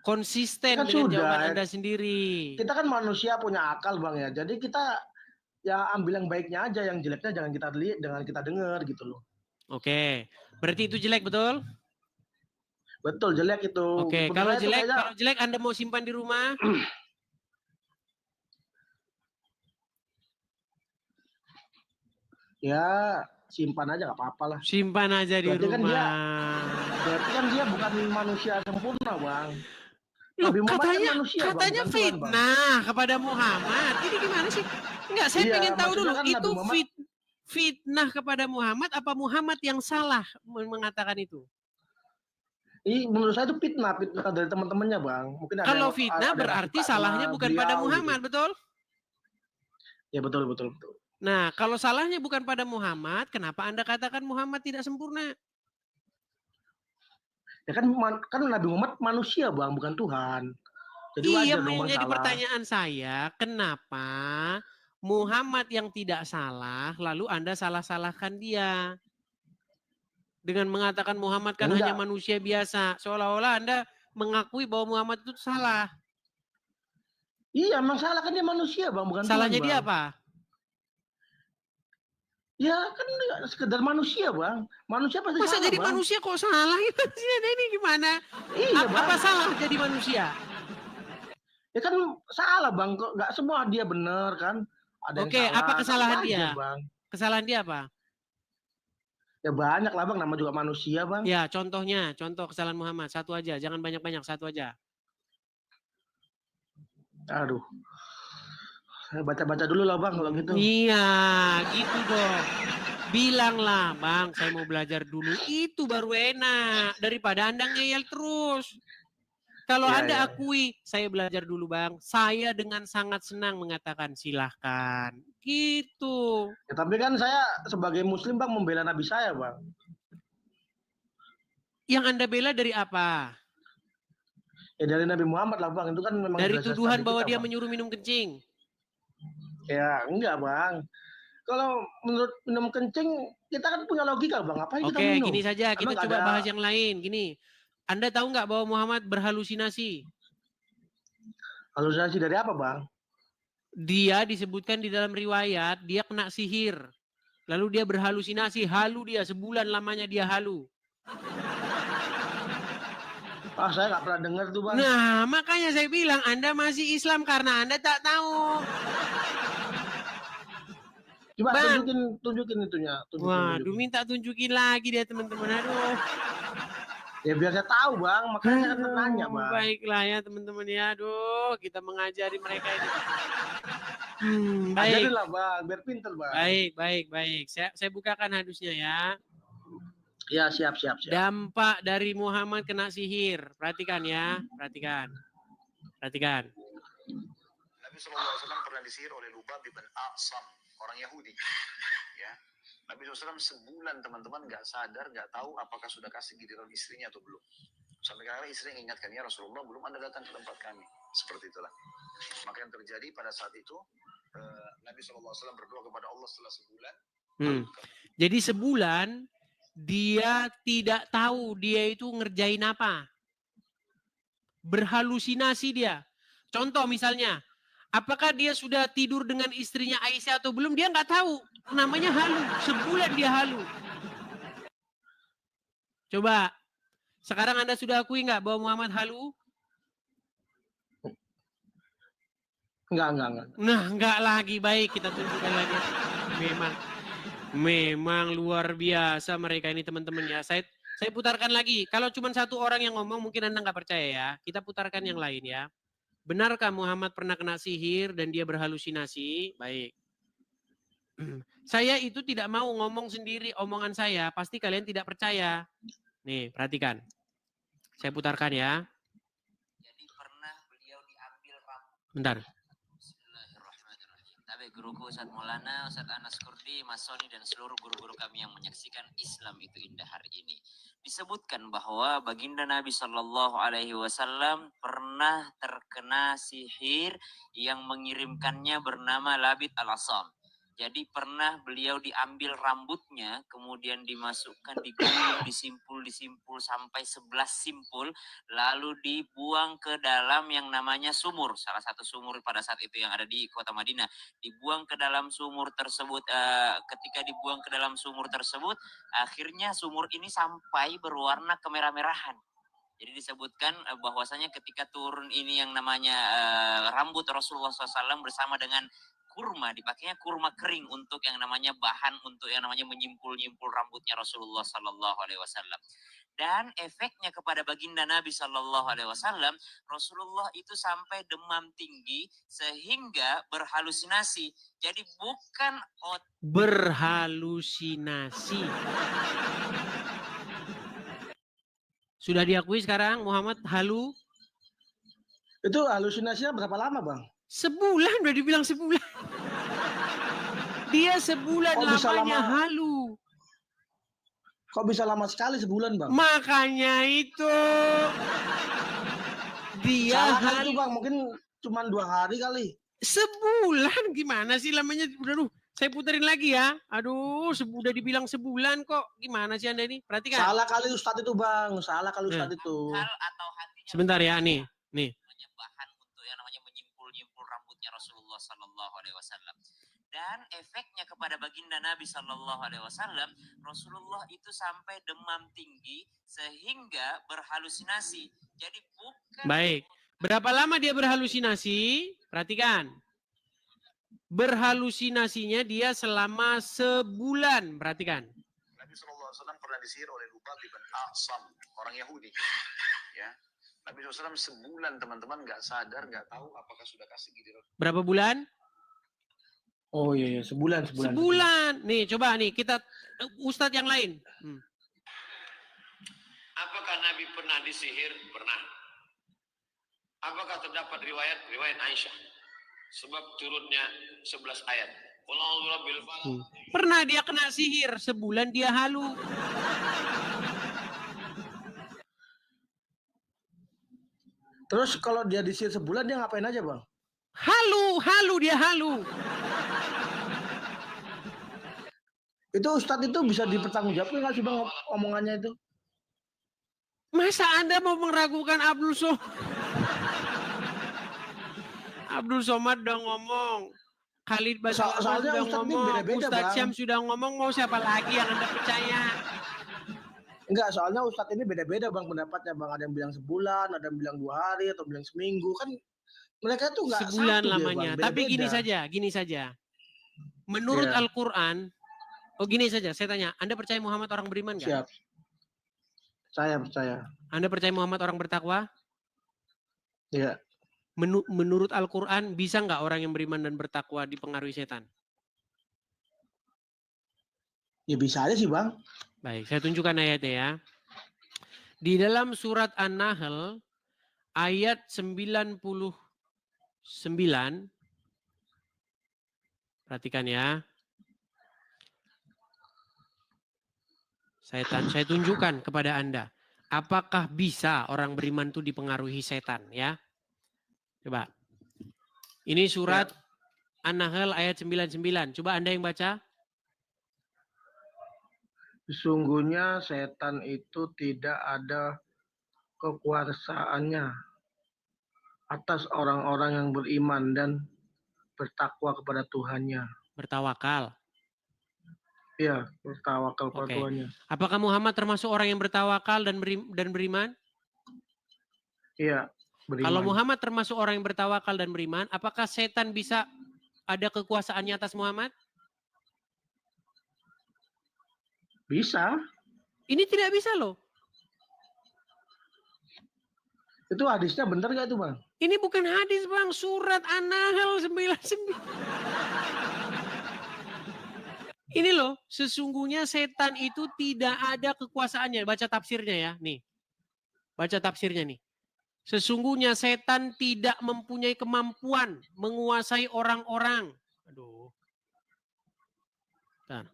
Konsisten kan dengan sudah, jawaban Anda sendiri. Kita kan manusia punya akal, Bang, ya. Jadi kita ya ambil yang baiknya aja, yang jeleknya jangan kita lihat, jangan kita dengar gitu loh. Oke. Berarti itu jelek, betul? Betul, jelek itu. Oke, kalau jelek Anda mau simpan di rumah? Ya simpan aja nggak apa-apa lah. Simpan aja di Berarti rumah. Berarti kan dia bukan manusia sempurna, Bang. Loh, Nabi Muhammad katanya, kan manusia, Bang, katanya bukan Tuhan, Bang. fitnah kepada Muhammad. Ini gimana sih? Enggak, saya Iya, pengen tahu maksudnya dulu. kan Itu Nabi Muhammad fitnah kepada Muhammad apa Muhammad yang salah mengatakan itu? menurut saya itu fitnah dari teman-temannya, Bang. Mungkin ada Kalau yang fitnah ada yang berarti suka salahnya sama bukan beliau pada gitu. Muhammad, betul? Ya betul. Nah, kalau salahnya bukan pada Muhammad, kenapa Anda katakan Muhammad tidak sempurna? Ya kan Nabi Muhammad manusia, Bang, bukan Tuhan. Jadi Iya, wajar dong, Bang, menjadi salah. pertanyaan saya, kenapa Muhammad yang tidak salah, lalu Anda salah-salahkan dia? Dengan mengatakan Muhammad kan hanya manusia biasa. Seolah-olah Anda mengakui bahwa Muhammad itu salah. Iya, emang salah kan dia manusia, Bang, bukan Salahnya Tuhan, dia Bang. apa? Ya kan sekedar manusia, Bang. Manusia pasti Masa salah, jadi Bang. manusia kok salah? Ini gimana? Iya, Bang. Apa salah jadi manusia? Ya kan salah, Bang. Kok nggak semua dia benar kan? Ada yang Oke, salah. apa kesalahan Wajar, dia? Bang. Kesalahan dia apa? Ya banyak lah, Bang. Nama juga manusia, Bang. Ya, contoh kesalahan Muhammad. Satu aja, jangan banyak-banyak, satu aja. Aduh. Baca-baca dulu lah, Bang, kalau gitu. Iya, gitu dong. Bilanglah, Bang, saya mau belajar dulu. Itu baru enak. Daripada Anda ngeyel terus. Kalau Anda akui, saya belajar dulu, Bang. Saya dengan sangat senang mengatakan silahkan. Gitu. Ya, tapi kan saya sebagai Muslim, Bang, membela Nabi saya, Bang. Yang Anda bela dari apa? Ya dari Nabi Muhammad lah, Bang. Itu kan memang dari tuduhan bahwa kita, dia Bang. menyuruh minum kencing. Ya, enggak, Bang. Kalau menurut minum kencing, kita kan punya logika, Bang. Apa yang kita minum? Oke, gini saja. Kita Emang coba bahas yang lain. Gini. Anda tahu nggak bahwa Muhammad berhalusinasi? Halusinasi dari apa, Bang? Dia disebutkan di dalam riwayat, dia kena sihir. Lalu dia berhalusinasi, halu dia. Sebulan lamanya dia halu. Ah, saya nggak pernah dengar tuh, Bang. Nah, makanya saya bilang Anda masih Islam karena Anda tak tahu. Coba Bang. tunjukin itunya. Waduh, minta tunjukin lagi dia teman-teman. Aduh. Ya biar saya tahu, Bang. Makanya saya nanya, Bang. Baiklah ya teman-teman ya. Aduh, kita mengajari mereka ini. Baik. Ajarilah, Bang. Biar pinter, Bang. Baik. Saya bukakan hadisnya ya. Ya, siap. Dampak dari Muhammad kena sihir. Perhatikan ya. Perhatikan. Nabi SAW pernah disihir oleh Lubab bin A'sam, orang Yahudi. Ya. Nabi SAW sebulan teman-teman nggak sadar, nggak tahu apakah sudah kasih giliran istrinya atau belum. Sampai kadang istri ingatkan, ya Rasulullah belum Anda datang ke tempat kami. Seperti itulah. Maka yang terjadi pada saat itu, Nabi SAW berdoa kepada Allah setelah sebulan. Jadi sebulan dia tidak tahu dia itu ngerjain apa. Berhalusinasi dia. Contoh misalnya, apakah dia sudah tidur dengan istrinya Aisyah atau belum? Dia nggak tahu. Namanya halu. Sebulan dia halu. Coba. Sekarang Anda sudah akui nggak bahwa Muhammad halu? Enggak. Nah, enggak lagi. Baik, kita tunjukkan lagi. Memang luar biasa mereka ini teman-teman ya. Saya putarkan lagi. Kalau cuma satu orang yang ngomong mungkin Anda nggak percaya ya. Kita putarkan yang lain ya. Benarkah Muhammad pernah kena sihir dan dia berhalusinasi? Baik. Saya itu tidak mau ngomong sendiri omongan saya. Pasti kalian tidak percaya. Nih, perhatikan. Saya putarkan ya. Jadi pernah beliau diambil rambut. Bentar. Bismillahirrahmanirrahim. Tapi guruku Ustaz Maulana, Ustaz Anas Kurdi, Mas Soni dan seluruh guru-guru kami yang menyaksikan Islam itu indah hari ini. Disebutkan bahwa baginda Nabi Shallallahu Alaihi Wasallam pernah terkena sihir yang mengirimkannya bernama Labid al-Asam. Jadi pernah beliau diambil rambutnya, kemudian dimasukkan, digulung, disimpul sampai 11 simpul, lalu dibuang ke dalam yang namanya sumur, salah satu sumur pada saat itu yang ada di kota Madinah. Dibuang ke dalam sumur tersebut, ketika dibuang ke dalam sumur tersebut, akhirnya sumur ini sampai berwarna kemerah-merahan. Jadi disebutkan bahwasanya ketika turun ini yang namanya rambut Rasulullah SAW bersama dengan kurma, dipakainya kurma kering untuk yang namanya bahan untuk yang namanya menyimpul-nyimpul rambutnya Rasulullah Sallallahu Alaihi Wasallam. Dan efeknya kepada baginda Nabi Sallallahu Alaihi Wasallam, Rasulullah itu sampai demam tinggi sehingga berhalusinasi. Jadi bukan berhalusinasi. Sudah diakui sekarang Muhammad halu? Itu halusinasinya berapa lama, Bang? Sebulan, udah dibilang sebulan. Dia sebulan lamanya halu. Kok bisa lama sekali sebulan, Bang? Makanya itu. Dia halu, Bang. Mungkin cuma 2 hari kali. Sebulan gimana sih lamanya? Aduh, saya puterin lagi ya. Aduh, udah dibilang sebulan kok. Gimana sih Anda ini? Perhatikan. Salah kali Ustadz itu, Bang. Salah kali Ustadz itu. Sebentar ya, nih. Bahan untuk yang namanya menyimpul-nyimpul rambutnya Rasulullah Sallallahu Alaihi Wasallam. Dan efeknya kepada baginda Nabi Sallallahu Alaihi Wasallam, Rasulullah itu sampai demam tinggi sehingga berhalusinasi. Jadi bukan. Baik. Berapa lama dia berhalusinasi? Perhatikan. Berhalusinasinya dia selama sebulan. Perhatikan. Nabi SAW pernah disihir oleh Lubab bin A'sam, orang Yahudi. Ya. Nabi SAW sebulan teman-teman nggak sadar, nggak tahu apakah sudah kasih gigi. Berapa bulan? Oh iya, sebulan. Sebulan. Nih, coba nih kita Ustadz yang lain. Apakah Nabi pernah disihir? Pernah. Apakah terdapat riwayat Aisyah? Sebab turunnya 11 ayat. Pernah dia kena sihir, sebulan dia halu. Terus kalau dia disihir sebulan dia ngapain aja, Bang? Halu dia halu. Itu Ustadz itu bisa dipertanggungjawabkan nggak sih, Bang, omongannya itu? Masa Anda mau meragukan Abdul Somad? Abdul Somad udah ngomong. Khalid Basma sudah ngomong. Ustadz Syam sudah ngomong. Mau siapa lagi yang Anda percaya? Enggak, soalnya Ustadz ini beda-beda, Bang, pendapatnya, Bang. Ada yang bilang sebulan, ada yang bilang 2 hari, atau bilang seminggu. Kan mereka tuh nggak sebulan satu lamanya. Dia, Bang. Tapi gini saja. Menurut Al-Quran, gini saja, saya tanya, Anda percaya Muhammad orang beriman nggak? Siap. Saya percaya. Anda percaya Muhammad orang bertakwa? Iya. Menurut Al-Quran, bisa nggak orang yang beriman dan bertakwa dipengaruhi setan? Ya bisa aja sih, Bang. Baik, saya tunjukkan ayatnya ya. Di dalam surat An-Nahl, ayat 99, perhatikan ya. Saya tunjukkan kepada Anda. Apakah bisa orang beriman itu dipengaruhi setan ya? Coba. Ini surat An-Nahl ayat 99. Coba Anda yang baca. Sesungguhnya setan itu tidak ada kekuasaannya atas orang-orang yang beriman dan bertakwa kepada Tuhannya. Bertawakal. Iya, bertawakal kepada Tuhannya. Apakah Muhammad termasuk orang yang bertawakal dan beriman? Iya, beriman. Kalau Muhammad termasuk orang yang bertawakal dan beriman, apakah setan bisa ada kekuasaannya atas Muhammad? Bisa. Ini tidak bisa loh. Itu hadisnya benar nggak itu, Bang? Ini bukan hadis, Bang. Surat An-Nahl 99. Ini loh, sesungguhnya setan itu tidak ada kekuasaannya. Baca tafsirnya ya, nih. Baca tafsirnya nih. Sesungguhnya setan tidak mempunyai kemampuan menguasai orang-orang. Aduh. Bentar.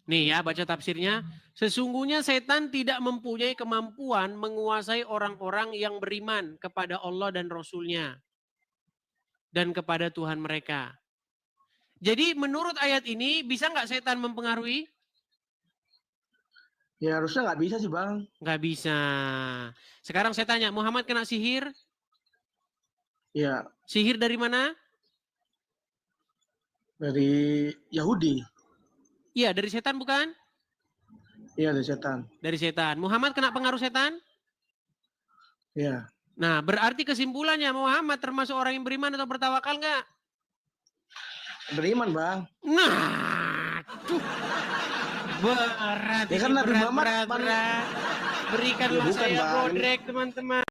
Nih ya, baca tafsirnya. Sesungguhnya setan tidak mempunyai kemampuan menguasai orang-orang yang beriman kepada Allah dan Rasul-Nya. Dan kepada Tuhan mereka. Jadi menurut ayat ini, bisa nggak setan mempengaruhi? Ya harusnya nggak bisa sih, Bang. Nggak bisa. Sekarang saya tanya, Muhammad kena sihir? Ya. Sihir dari mana? Dari Yahudi. Iya, dari setan bukan? Iya, dari setan. Dari setan. Muhammad kena pengaruh setan? Iya. Nah, berarti kesimpulannya Muhammad termasuk orang yang beriman atau bertawakal nggak? Beriman, Bang. Nah, tuh. Berat Ya ini, kan Nabi Muhammad berat. Berikanlah bukan, saya Bang. bodrek, teman-teman.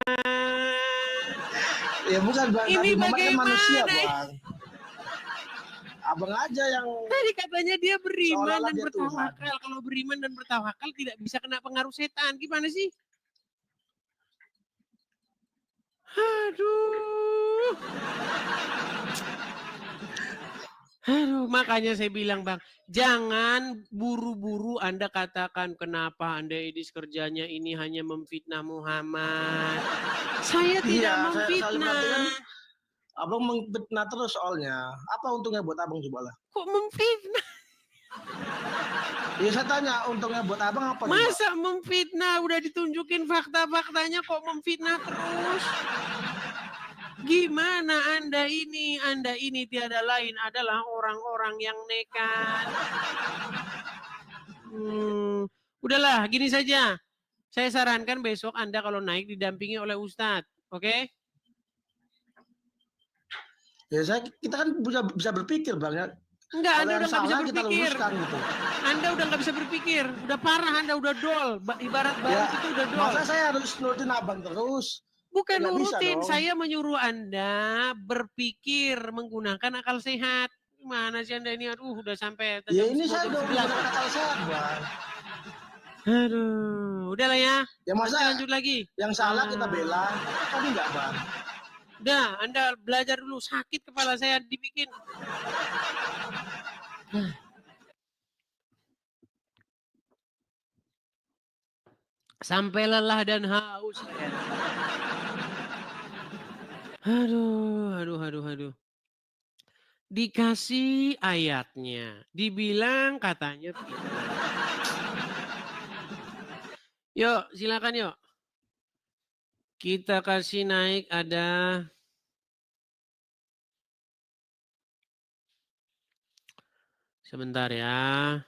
Ya bukan, Bang. Ini Nabi Muhammad kan manusia, bagaimana? Bang. Abang aja yang Tadi katanya dia beriman seolah-olah dan dia bertawakal. Kalau beriman dan bertawakal tidak bisa kena pengaruh setan. Gimana sih? Aduh. Aduh, makanya saya bilang, Bang, jangan buru-buru Anda katakan kenapa Anda Edis kerjanya ini hanya memfitnah Muhammad. Saya tidak memfitnah. Abang memfitnah terus soalnya. Apa untungnya buat abang coba lah? Kok memfitnah? Ya saya tanya untungnya buat abang apa? Masa memfitnah? Udah ditunjukin fakta-faktanya kok memfitnah terus? Gimana Anda ini? Anda ini tiada lain adalah orang-orang yang nekat. Udahlah, gini saja. Saya sarankan besok Anda kalau naik didampingi oleh Ustadz. Oke? Ya kita kan bisa berpikir, Bang, ya. Enggak, Anda udah nggak bisa berpikir. Gitu. Anda udah nggak bisa berpikir. Udah parah, Anda udah dol. Ibarat baut itu udah dol. Masa saya harus nurutin abang terus? Bukan nurutin, saya menyuruh Anda berpikir menggunakan akal sehat. Gimana sih Anda ini? Aduh, udah sampai. Ya ini saya udah menggunakan akal sehat, Bang. Aduh, udahlah ya. Ya masa lanjut lagi. Yang salah kita bela, kan enggak, Bang. Udah, Anda belajar dulu. Sakit kepala saya dibikin. Sampai lelah dan haus. Aduh. Dikasih ayatnya. Dibilang katanya. Yuk, silakan yuk. Kita kasih naik ada. Sebentar ya.